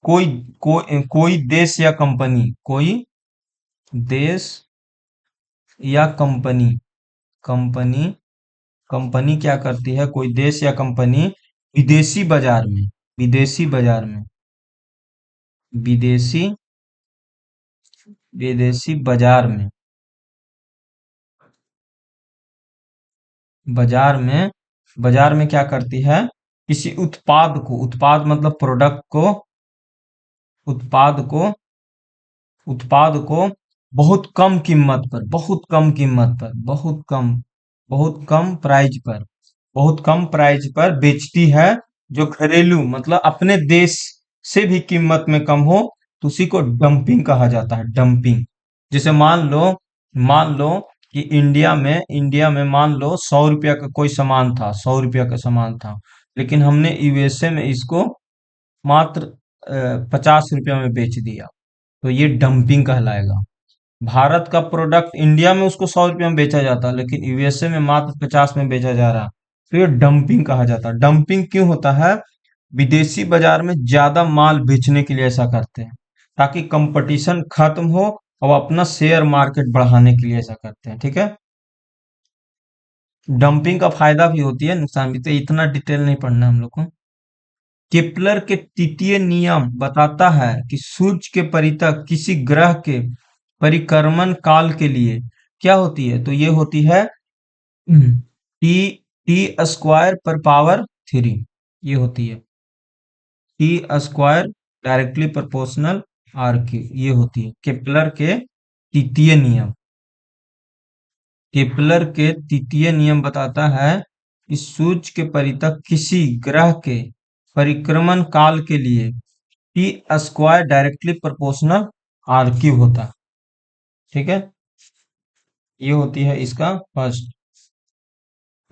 कोई कोई देश या कंपनी, कोई देश या कंपनी कंपनी कंपनी क्या करती है, कोई देश या कंपनी विदेशी बाजार में विदेशी बाजार में विदेशी विदेशी बाजार में क्या करती है, किसी उत्पाद मतलब प्रोडक्ट को उत्पाद को उत्पाद को बहुत कम प्राइस पर बेचती है, जो घरेलू मतलब अपने देश से भी कीमत में कम हो, तो उसी को डंपिंग कहा जाता है, डंपिंग। जैसे मान लो कि इंडिया में मान लो 100 रुपया का कोई सामान था, 100 रुपया का सामान था, लेकिन हमने यूएसए में इसको मात्र 50 रुपया में बेच दिया, तो ये डंपिंग कहलाएगा। भारत का प्रोडक्ट इंडिया में उसको 100 रुपया में बेचा जाता है, लेकिन यूएसए में मात्र 50 में बेचा जा रहा है, तो ये डंपिंग कहा जाता है। डंपिंग क्यों होता है? विदेशी बाजार में ज्यादा माल बेचने के लिए ऐसा करते हैं, ताकि कंपटीशन खत्म हो, और अपना शेयर मार्केट बढ़ाने के लिए ऐसा करते हैं। ठीक है? डंपिंग का फायदा भी होती है, नुकसान भी, तो इतना डिटेल नहीं पढ़ना हम लोग को। केपलर के तृतीय नियम बताता है कि सूर्य के परितः किसी ग्रह के परिक्रमण काल के लिए क्या होती है, तो ये होती है टी टी स्क्वायर पर पावर 3, ये होती है T square directly proportional R cube, ये होती है तृतीय नियम केपलर के तृतीय नियम बताता है कि सूर्य के परितः किसी ग्रह के परिक्रमण काल के लिए T square directly proportional R cube होता है। ठीक है? ये होती है इसका फर्स्ट।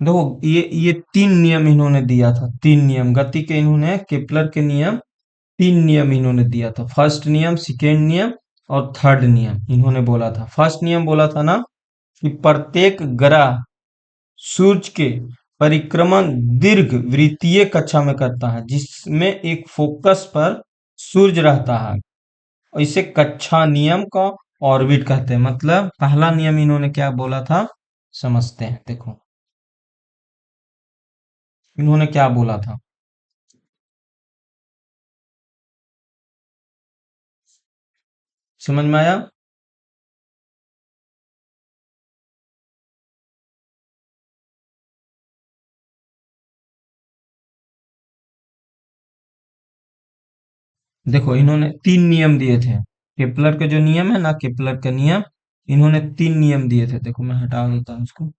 देखो ये 3 नियम इन्होंने दिया था, 3 नियम गति के, इन्होंने केपलर के नियम 3 नियम इन्होंने दिया था। फर्स्ट नियम, सेकेंड नियम और थर्ड नियम इन्होंने बोला था। फर्स्ट नियम बोला था ना कि प्रत्येक ग्रह सूर्य के परिक्रमण दीर्घ वृत्तीय कक्षा में करता है, जिसमें एक फोकस पर सूर्य रहता है, और इसे कक्षा नियम का ऑर्बिट कहते हैं। मतलब पहला नियम इन्होंने क्या बोला था, समझते हैं। देखो इन्होंने क्या बोला था, समझ में आया? देखो इन्होंने 3 नियम दिए थे, केपलर के जो नियम है ना, केपलर के नियम, इन्होंने 3 नियम दिए थे। देखो मैं हटा देता हूँ इसको।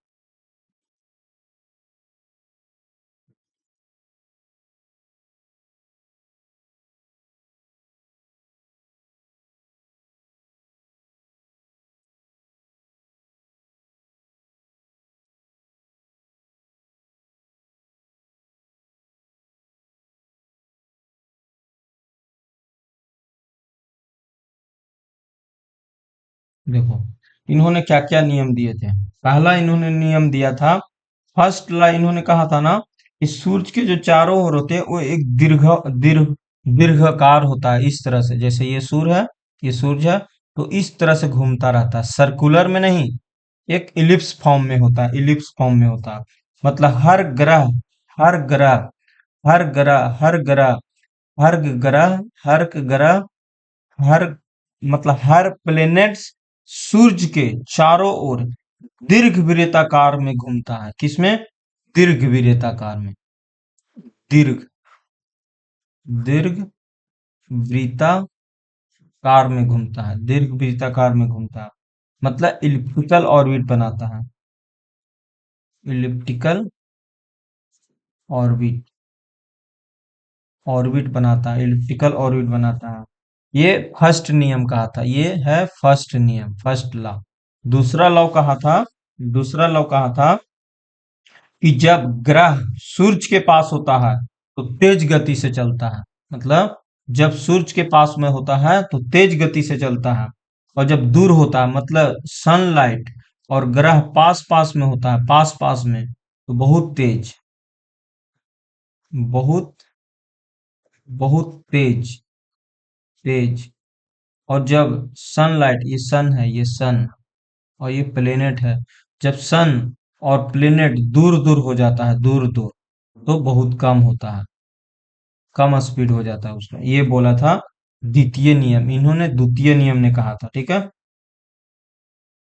देखो इन्होंने क्या क्या नियम दिए थे। पहला इन्होंने नियम दिया था, फर्स्ट ला इन्होंने कहा था ना कि सूर्य के जो चारों ओर होते हैं वो एक दीर्घ दीर्घकार होता है, इस तरह से, जैसे ये सूर्य है, ये सूर्य है, तो इस तरह से घूमता रहता है, सर्कुलर में नहीं, एक इलिप्स फॉर्म में होता है, इलिप्स फॉर्म में होता है। मतलब हर ग्रह हर ग्रह हर ग्रह हर ग्रह हर ग्रह हर मतलब हर प्लेनेट्स सूर्य के चारों ओर दीर्घवृत्ताकार में घूमता है। किसमें? दीर्घवृत्ताकार में। दीर्घ दीर्घ वृत्ताकार में घूमता है, दीर्घवृत्ताकार में घूमता है, मतलब इलिप्टिकल ऑर्बिट बनाता है, इलिप्टिकल ऑर्बिट ऑर्बिट बनाता है, इलिप्टिकल ऑर्बिट बनाता है। ये फर्स्ट नियम कहा था, ये है फर्स्ट नियम, फर्स्ट लॉ। दूसरा लॉ कहा था दूसरा लॉ कहा था कि जब ग्रह सूरज के पास होता है तो तेज गति से चलता है। मतलब जब सूरज के पास में होता है तो तेज गति से चलता है, और जब दूर होता है मतलब सनलाइट और ग्रह पास पास में होता है, पास पास में, तो बहुत तेज, बहुत बहुत तेज, तेज। और जब सनलाइट, ये सन है, ये सन और ये प्लेनेट है, जब सन और प्लेनेट दूर दूर हो जाता है, दूर दूर, तो बहुत कम होता है, कम स्पीड हो जाता है उसका। ये बोला था द्वितीय नियम, इन्होंने द्वितीय नियम ने कहा था, ठीक है।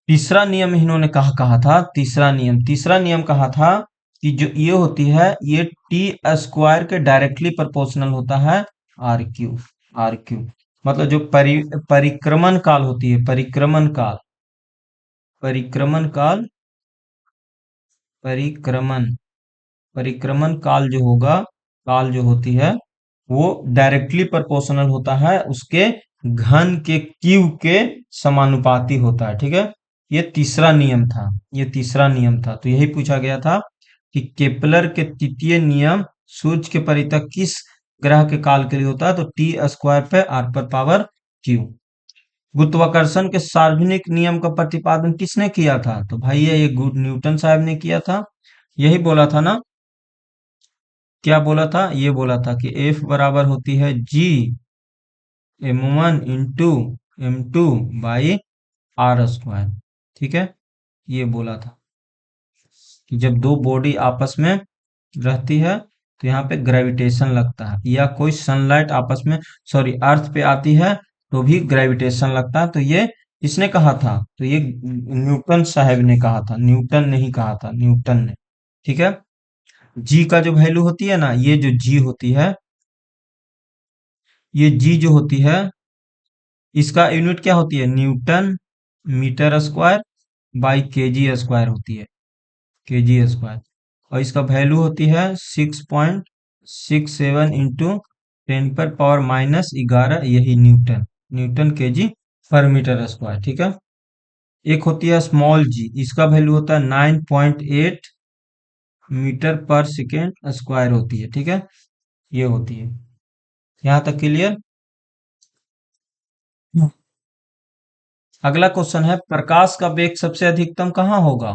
तीसरा नियम इन्होंने कहा था, तीसरा नियम कहा था कि जो ये होती है, ये टी स्क्वायर के डायरेक्टली प्रोपोर्शनल होता है आर क्यू, आर क्यू। मतलब जो परिक्रमण काल होती है, परिक्रमण काल, परिक्रमण काल, परिक्रमण, परिक्रमण काल जो होगा, काल जो होती है, वो डायरेक्टली प्रोपोर्शनल होता है उसके घन के क्यू के समानुपाती होता है, ठीक है। ये तीसरा नियम था, ये तीसरा नियम था। तो यही पूछा गया था कि केपलर के तृतीय नियम सूर्य के परितः किस ग्रह के काल के लिए होता है, तो टी स्क्वायर पे आर पर पावर क्यू। गुरुत्वाकर्षण के सार्वभौमिक नियम का प्रतिपादन किसने किया था, तो भाई ये न्यूटन साहब ने किया था। यही बोला था ना, क्या बोला था, ये बोला था कि एफ बराबर होती है जी m1 × m2/r², ठीक है। ये बोला था कि जब दो बॉडी आपस में रहती है तो यहाँ पे ग्रेविटेशन लगता है, या कोई सनलाइट आपस में, सॉरी, अर्थ पे आती है तो भी ग्रेविटेशन लगता है। तो ये किसने कहा था, तो ये न्यूटन साहब ने कहा था, न्यूटन ने ही कहा था, न्यूटन ने, ठीक है। जी का जो वैल्यू होती है ना, ये जो जी होती है, ये जी जो होती है, इसका यूनिट क्या होती है, newton metre square by KG square होती है, केजी स्क्वायर। और इसका वैल्यू होती है 6.67 इंटू 10⁻⁻11, यही न्यूटन, न्यूटन केजी पर मीटर स्क्वायर, ठीक है। एक होती है स्मॉल जी, इसका वैल्यू होता है 9.8 मीटर पर सेकेंड स्क्वायर होती है, ठीक है। ये होती है, यहाँ तक क्लियर। अगला क्वेश्चन है, प्रकाश का वेग सबसे अधिकतम कहाँ होगा,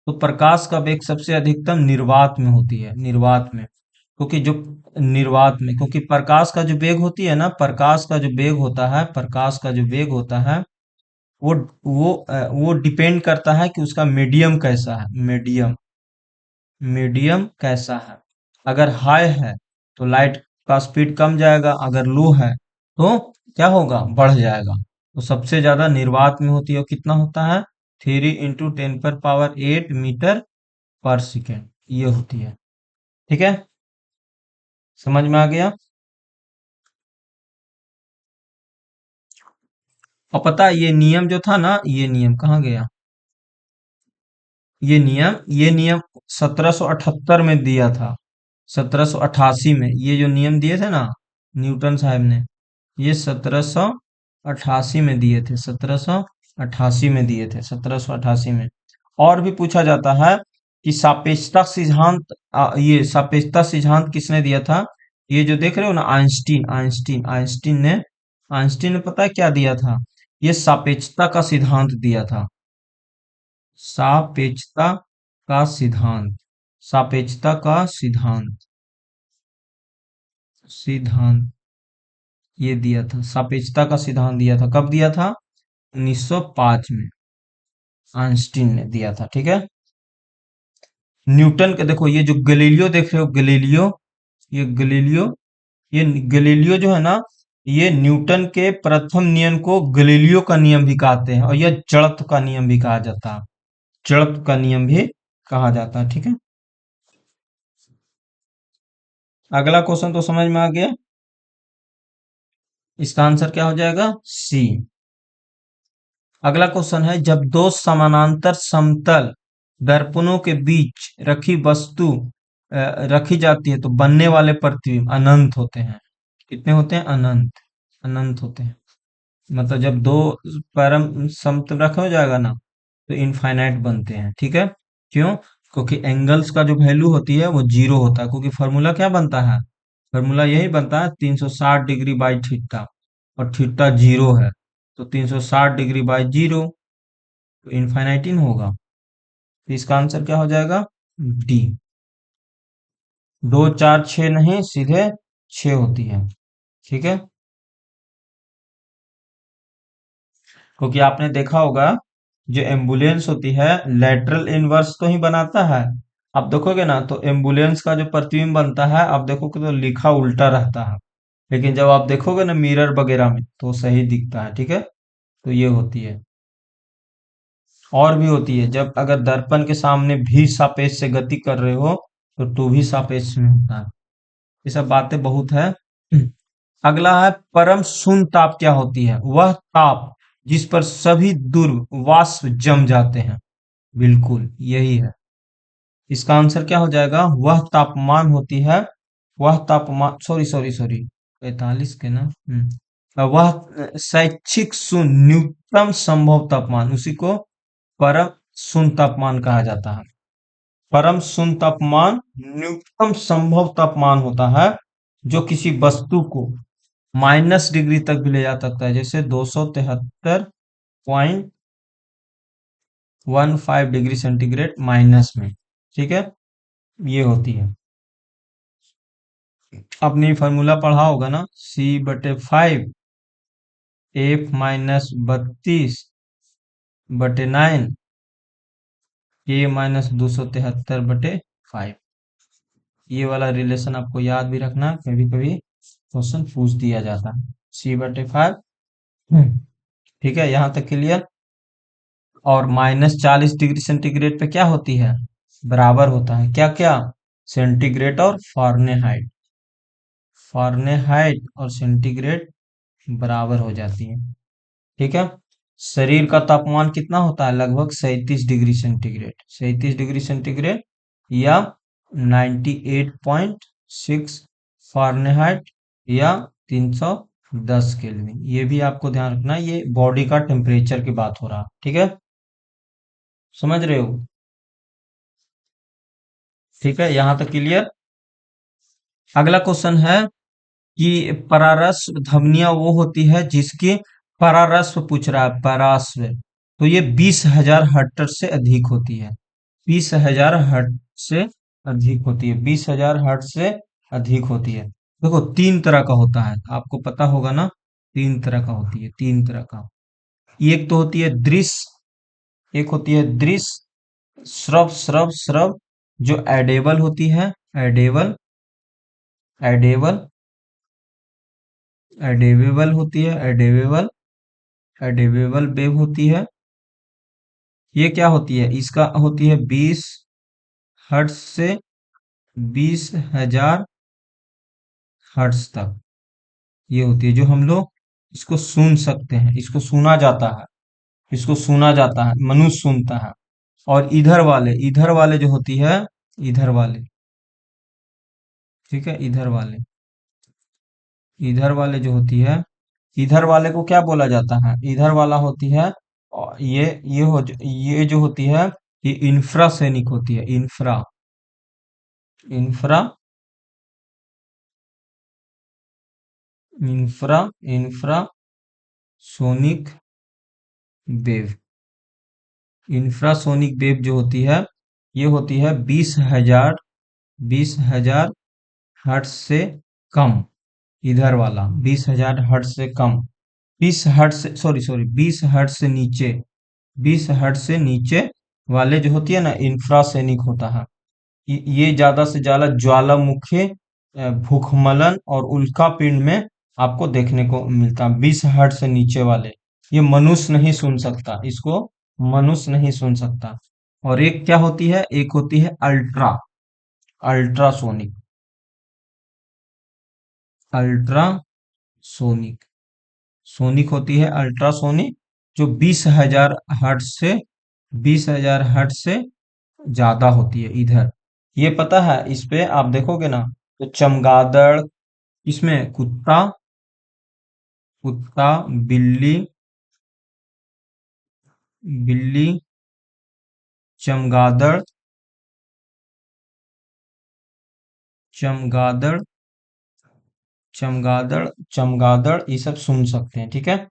तो प्रकाश का वेग सबसे अधिकतम निर्वात में होती है, निर्वात में। क्योंकि जो निर्वात में, क्योंकि प्रकाश का जो वेग होती है ना, प्रकाश का जो वेग होता है, प्रकाश का जो वेग होता है, वो डिपेंड करता है कि उसका मीडियम कैसा है, मीडियम, मीडियम कैसा है। अगर हाई है तो लाइट का स्पीड कम जाएगा, अगर लो है तो क्या होगा, बढ़ जाएगा। तो सबसे ज्यादा निर्वात में होती है, और कितना होता है, 3 × 10⁸ मीटर पर सेकेंड, ये होती है, ठीक है। समझ में आ गया। और पता है ये नियम जो था ना, ये नियम कहाँ गया, ये नियम 1778 में दिया था, 1788 में, ये जो नियम दिए थे ना न्यूटन साहब ने, ये 1788 में दिए थे, 1788 में दिए थे, 1788 में। और भी पूछा जाता है कि सापेक्षता सिद्धांत, ये सापेक्षता सिद्धांत किसने दिया था, ये जो देख रहे हो ना, आइंस्टीन, आइंस्टीन ने पता है क्या दिया था, ये सापेक्षता का सिद्धांत दिया था, सापेक्षता का सिद्धांत, सापेक्षता का सिद्धांत, सिद्धांत ये दिया था, सापेक्षता का सिद्धांत दिया था, कब दिया था, 1905 में आइंस्टीन ने दिया था, ठीक है। न्यूटन के देखो, ये जो गैलीलियो देख रहे हो, गैलीलियो, ये गैलीलियो, ये गैलीलियो जो है ना, ये न्यूटन के प्रथम नियम को गैलीलियो का नियम भी कहते हैं, और यह जड़त्व का नियम भी कहा जाता है, जड़त्व का नियम भी कहा जाता है, ठीक है। अगला क्वेश्चन तो समझ में आ गया, इसका आंसर क्या हो जाएगा, सी। अगला क्वेश्चन है, जब दो समानांतर समतल दर्पणों के बीच रखी वस्तु रखी जाती है तो बनने वाले प्रतिबिंब अनंत होते हैं, कितने होते हैं, अनंत, अनंत होते हैं। मतलब जब दो परम समतल रखा हो जाएगा ना, तो इनफाइनाइट बनते हैं, ठीक है। क्यों, क्योंकि एंगल्स का जो वैल्यू होती है वो जीरो होता है, क्योंकि फॉर्मूला क्या बनता है, फॉर्मूला यही बनता है 360 डिग्री बाई थीटा, और थीटा जीरो है, तो 360 डिग्री बाई जीरो, तो इनफाइनाइटिन होगा। तो इसका आंसर क्या हो जाएगा, डी। दो चार छः नहीं, सीधे छः होती है। ठीक है, क्योंकि आपने देखा होगा जो एम्बुलेंस होती है लेटरल इनवर्स तो ही बनाता है। आप देखोगे ना तो एम्बुलेंस का जो प्रतिबिंब बनता है, आप देखोगे तो लिखा उल्टा रहता है, लेकिन जब आप देखोगे ना मिरर वगैरह में तो सही दिखता है। ठीक है, तो ये होती है। और भी होती है, जब अगर दर्पण के सामने भी सापेक्ष से गति कर रहे हो तो टू भी सापेक्ष में होता है। ये सब बातें बहुत है। अगला है परम शून्य ताप क्या होती है, वह ताप जिस पर सभी ध्रुव वाष्प जम जाते हैं। बिल्कुल यही है। इसका आंसर क्या हो जाएगा, वह तापमान होती है, वह तापमान, सॉरी सॉरी सॉरी, 45 के ना, वह शैक्षिक शून्य न्यूनतम संभव तापमान, उसी को परम शून्य तापमान कहा जाता है। परम शून्य तापमान न्यूनतम संभव तापमान होता है जो किसी वस्तु को माइनस डिग्री तक भी ले जा सकता है, जैसे 273.15 डिग्री सेंटीग्रेड माइनस में। ठीक है, ये होती है। आपने फॉर्मूला पढ़ा होगा ना, C/5 F-32/9 A-273/5। ये वाला रिलेशन आपको याद भी रखना, कभी कभी क्वेश्चन पूछ दिया जाता है। C/5। ठीक है, यहाँ तक क्लियर। और -40 डिग्री सेंटीग्रेड पे क्या होती है, बराबर होता है क्या क्या, सेंटीग्रेड और फारेनहाइट। फारेनहाइट और सेंटीग्रेड बराबर हो जाती है। ठीक है, शरीर का तापमान कितना होता है, लगभग 37 डिग्री सेंटीग्रेड, 37 डिग्री सेंटीग्रेड, या 98.6 फारेनहाइट, या 310 केल्विन। ये भी आपको ध्यान रखना है, ये बॉडी का टेम्परेचर की बात हो रहा है। ठीक है, समझ रहे हो। ठीक है, यहां तक क्लियर। अगला क्वेश्चन है कि परारस्व ध्वनियां वो होती है जिसकी, परारस्व पूछ रहा है, परारस्व, तो ये 20,000 हर्ट्ज से अधिक होती है। 20,000 हर्ट्ज से अधिक होती है, 20,000 हर्ट्ज से अधिक होती है। देखो तीन तरह का होता है, आपको पता होगा ना, तीन तरह का होती है, तीन तरह का। एक तो होती है दृश्य, एक होती है दृश्य, श्रव श्रव श्रव, जो एडेबल होती है, एडेबल, एडेबल, एडेबल होती है, एडेबल, एडेबल वेव होती है। ये क्या होती है, इसका होती है 20 हर्ट्ज से 20,000 हर्ट्ज तक। ये होती है जो हम लोग इसको सुन सकते हैं, इसको सुना जाता है, इसको सुना जाता है, मनुष्य सुनता है। और इधर वाले जो होती है, इधर वाले, ठीक है, इधर वाले, इधर वाले जो होती है, इधर वाले को क्या बोला जाता है, इधर वाला होती है, और ये जो होती है, ये इंफ्रासोनिक होती है, infra, infra, infra, infrasonic wave. Infrasonic wave जो होती है, ये होती है 20,000 हर्ट्ज से कम। इधर वाला 20,000 हर्ट्ज से कम, 20 हर्ट्ज से, सॉरी सॉरी, 20 हर्ट्ज से नीचे, 20 हर्ट्ज से नीचे वाले जो होती है ना, इंफ्रासोनिक होता है। ये ज्यादा से ज्यादा ज्वालामुखी, भूखमलन और उल्का पिंड में आपको देखने को मिलता है। 20 हर्ट्ज से नीचे वाले, ये मनुष्य नहीं सुन सकता, इसको मनुष्य नहीं सुन सकता। और एक क्या होती है, एक होती है अल्ट्रा, अल्ट्रासोनिक, अल्ट्रासोनिक, सोनिक होती है अल्ट्रासोनिक, जो 20,000 हर्ट्ज से, 20,000 हर्ट्ज से ज्यादा होती है। इधर ये पता है, इस पे आप देखोगे ना तो चमगादड़, इसमें कुत्ता, कुत्ता, बिल्ली, बिल्ली, चमगादड़, चमगादड़, चमगादड़, चमगादड़, ये सब सुन सकते हैं, ठीक है।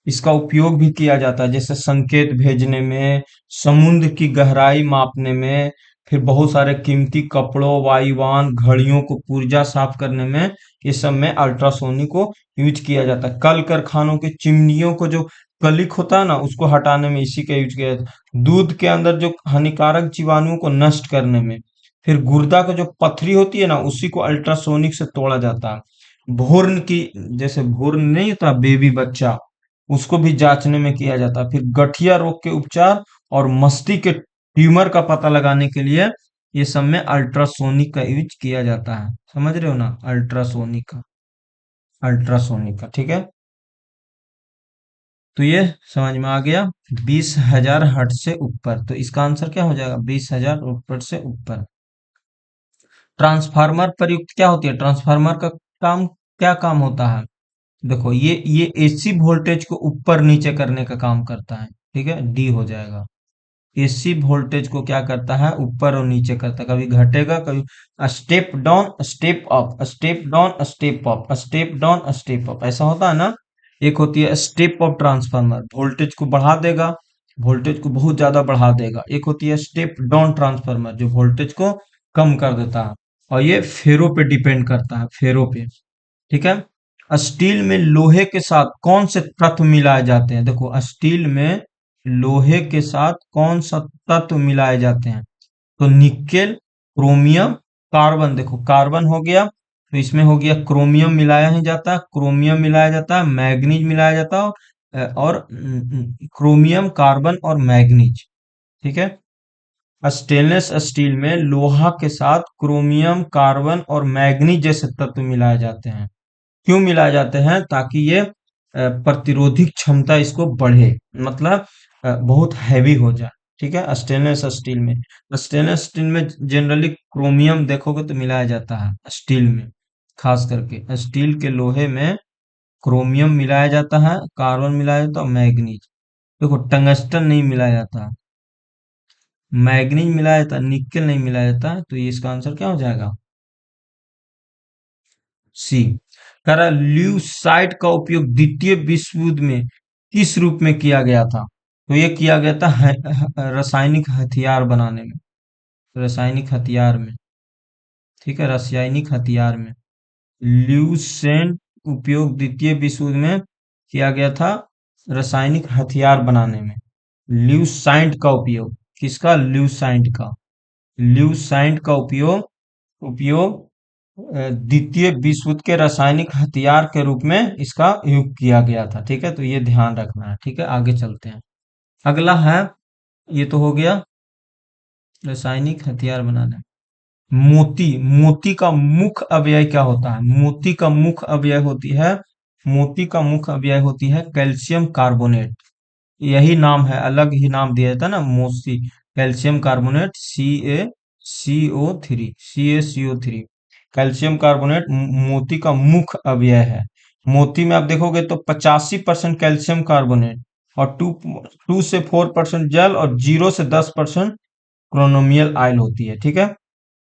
इसका उपयोग भी किया जाता है जैसे संकेत भेजने में, समुद्र की गहराई मापने में, फिर बहुत सारे कीमती कपड़ों, वायुयान, घड़ियों को पुर्जा साफ करने में, ये सब में अल्ट्रासोनिक को यूज किया जाता है। कल कारखानों की चिमनियों को जो कलिक होता है ना, उसको हटाने में इसी का यूज किया जाता है। दूध के अंदर जो हानिकारक जीवाणुओं को नष्ट करने में, फिर गुर्दा का जो पथरी होती है ना, उसी को अल्ट्रासोनिक से तोड़ा जाता है। भ्रूण की, जैसे भ्रूण नहीं होता बेबी बच्चा, उसको भी जांचने में किया जाता है। फिर गठिया रोग के उपचार और मस्तिष्क के ट्यूमर का पता लगाने के लिए ये सब में अल्ट्रासोनिक का यूज किया जाता है। समझ रहे हो ना, अल्ट्रासोनिक का, अल्ट्रासोनिक का, ठीक है। तो ये समझ में आ गया। 20,000 हर्ट्ज से ऊपर, तो इसका आंसर क्या हो जाएगा, 20,000 ऊपर से ऊपर। ट्रांसफार्मर प्रयुक्त क्या होती है, ट्रांसफार्मर का काम, क्या काम होता है, देखो ये एसी वोल्टेज को ऊपर नीचे करने का काम करता है, ठीक है, डी हो जाएगा। एसी वोल्टेज को क्या करता है, ऊपर और नीचे करता है, कभी घटेगा कभी, step down step up, step down step up, step down step up, ऐसा होता है ना। एक होती है स्टेप अप ट्रांसफार्मर, वोल्टेज को बढ़ा देगा, वोल्टेज को बहुत ज्यादा बढ़ा देगा। एक होती है स्टेप डाउन ट्रांसफार्मर, जो वोल्टेज को कम कर देता है। और ये फेरो पे डिपेंड करता है, फेरो पे, ठीक है। स्टील में लोहे के साथ कौन से तत्व मिलाए जाते हैं, देखो स्टील में लोहे के साथ कौन सा तत्व मिलाए जाते हैं, तो निकेल, क्रोमियम, कार्बन, देखो कार्बन हो गया, तो इसमें हो गया क्रोमियम मिलाया ही जाता है, क्रोमियम मिलाया जाता है, मैग्नीज मिलाया जाता है, और क्रोमियम, कार्बन और मैग्नीज, ठीक है। स्टेनलेस स्टील में लोहा के साथ क्रोमियम, कार्बन और मैग्नीज जैसे तत्व मिलाए जाते हैं। क्यों मिलाए जाते हैं, ताकि ये प्रतिरोधिक क्षमता इसको बढ़े, मतलब बहुत हैवी हो जाए, ठीक है। स्टेनलेस स्टील में जनरली क्रोमियम देखोगे तो मिलाया जाता है स्टील में, खास करके स्टील के लोहे में क्रोमियम मिलाया जाता है, कार्बन मिलाया जाता है और मैग्नीज। देखो टंगस्टन नहीं मिलाया जाता, मैग्नीज मिलाया जाता है, निकेल नहीं मिलाया जाता है, तो ये इसका आंसर क्या हो जाएगा, सी। कह रहा ल्यूसाइड का उपयोग द्वितीय विश्व युद्ध में किस रूप में किया गया था, तो ये किया गया था रासायनिक हथियार बनाने में, रासायनिक हथियार में, ठीक है, रासायनिक हथियार में ल्यूसेंट उपयोग द्वितीय विश्व युद्ध में किया गया था रासायनिक हथियार बनाने में। ल्यूसाइंट का उपयोग, किसका, ल्यूसाइंट का, ल्यूसाइंट का उपयोग, उपयोग द्वितीय विश्व युद्ध के रासायनिक हथियार के रूप में इसका उपयोग किया गया था, ठीक है। तो ये ध्यान रखना है, ठीक है। आगे चलते हैं, अगला है, ये तो हो गया रासायनिक हथियार बनाना। मोती, मोती का मुख्य अवयव क्या होता है, मोती का मुख्य अवयव होती है, मोती का मुख्य अवयव होती है कैल्शियम कार्बोनेट। यही नाम है, अलग ही नाम दिया जाता है ना, मोती, calcium carbonate, CaCO3, calcium carbonate मोती का मुख्य अवयव है। मोती में आप देखोगे तो 85% कैल्शियम कार्बोनेट और 2 से 4% जल और 0 से 10% क्रोनोमियल आयल होती है, ठीक है।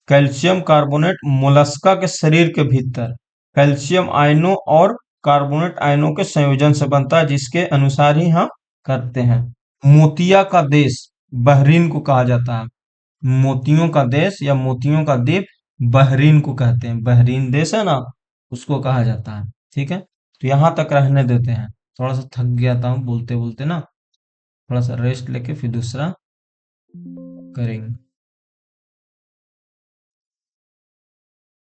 कैल्शियम कार्बोनेट मोलस्का के शरीर के भीतर कैल्शियम आयनों और कार्बोनेट आयनों के संयोजन से बनता है, जिसके अनुसार ही हम करते हैं। मोतिया का देश बहरीन को कहा जाता है, मोतियों का देश या मोतियों का द्वीप बहरीन को कहते हैं, बहरीन देश है ना, उसको कहा जाता है, ठीक है। तो यहाँ तक रहने देते हैं, थोड़ा सा थक गया था बोलते बोलते ना, थोड़ा सा रेस्ट लेके फिर दूसरा करेंगे।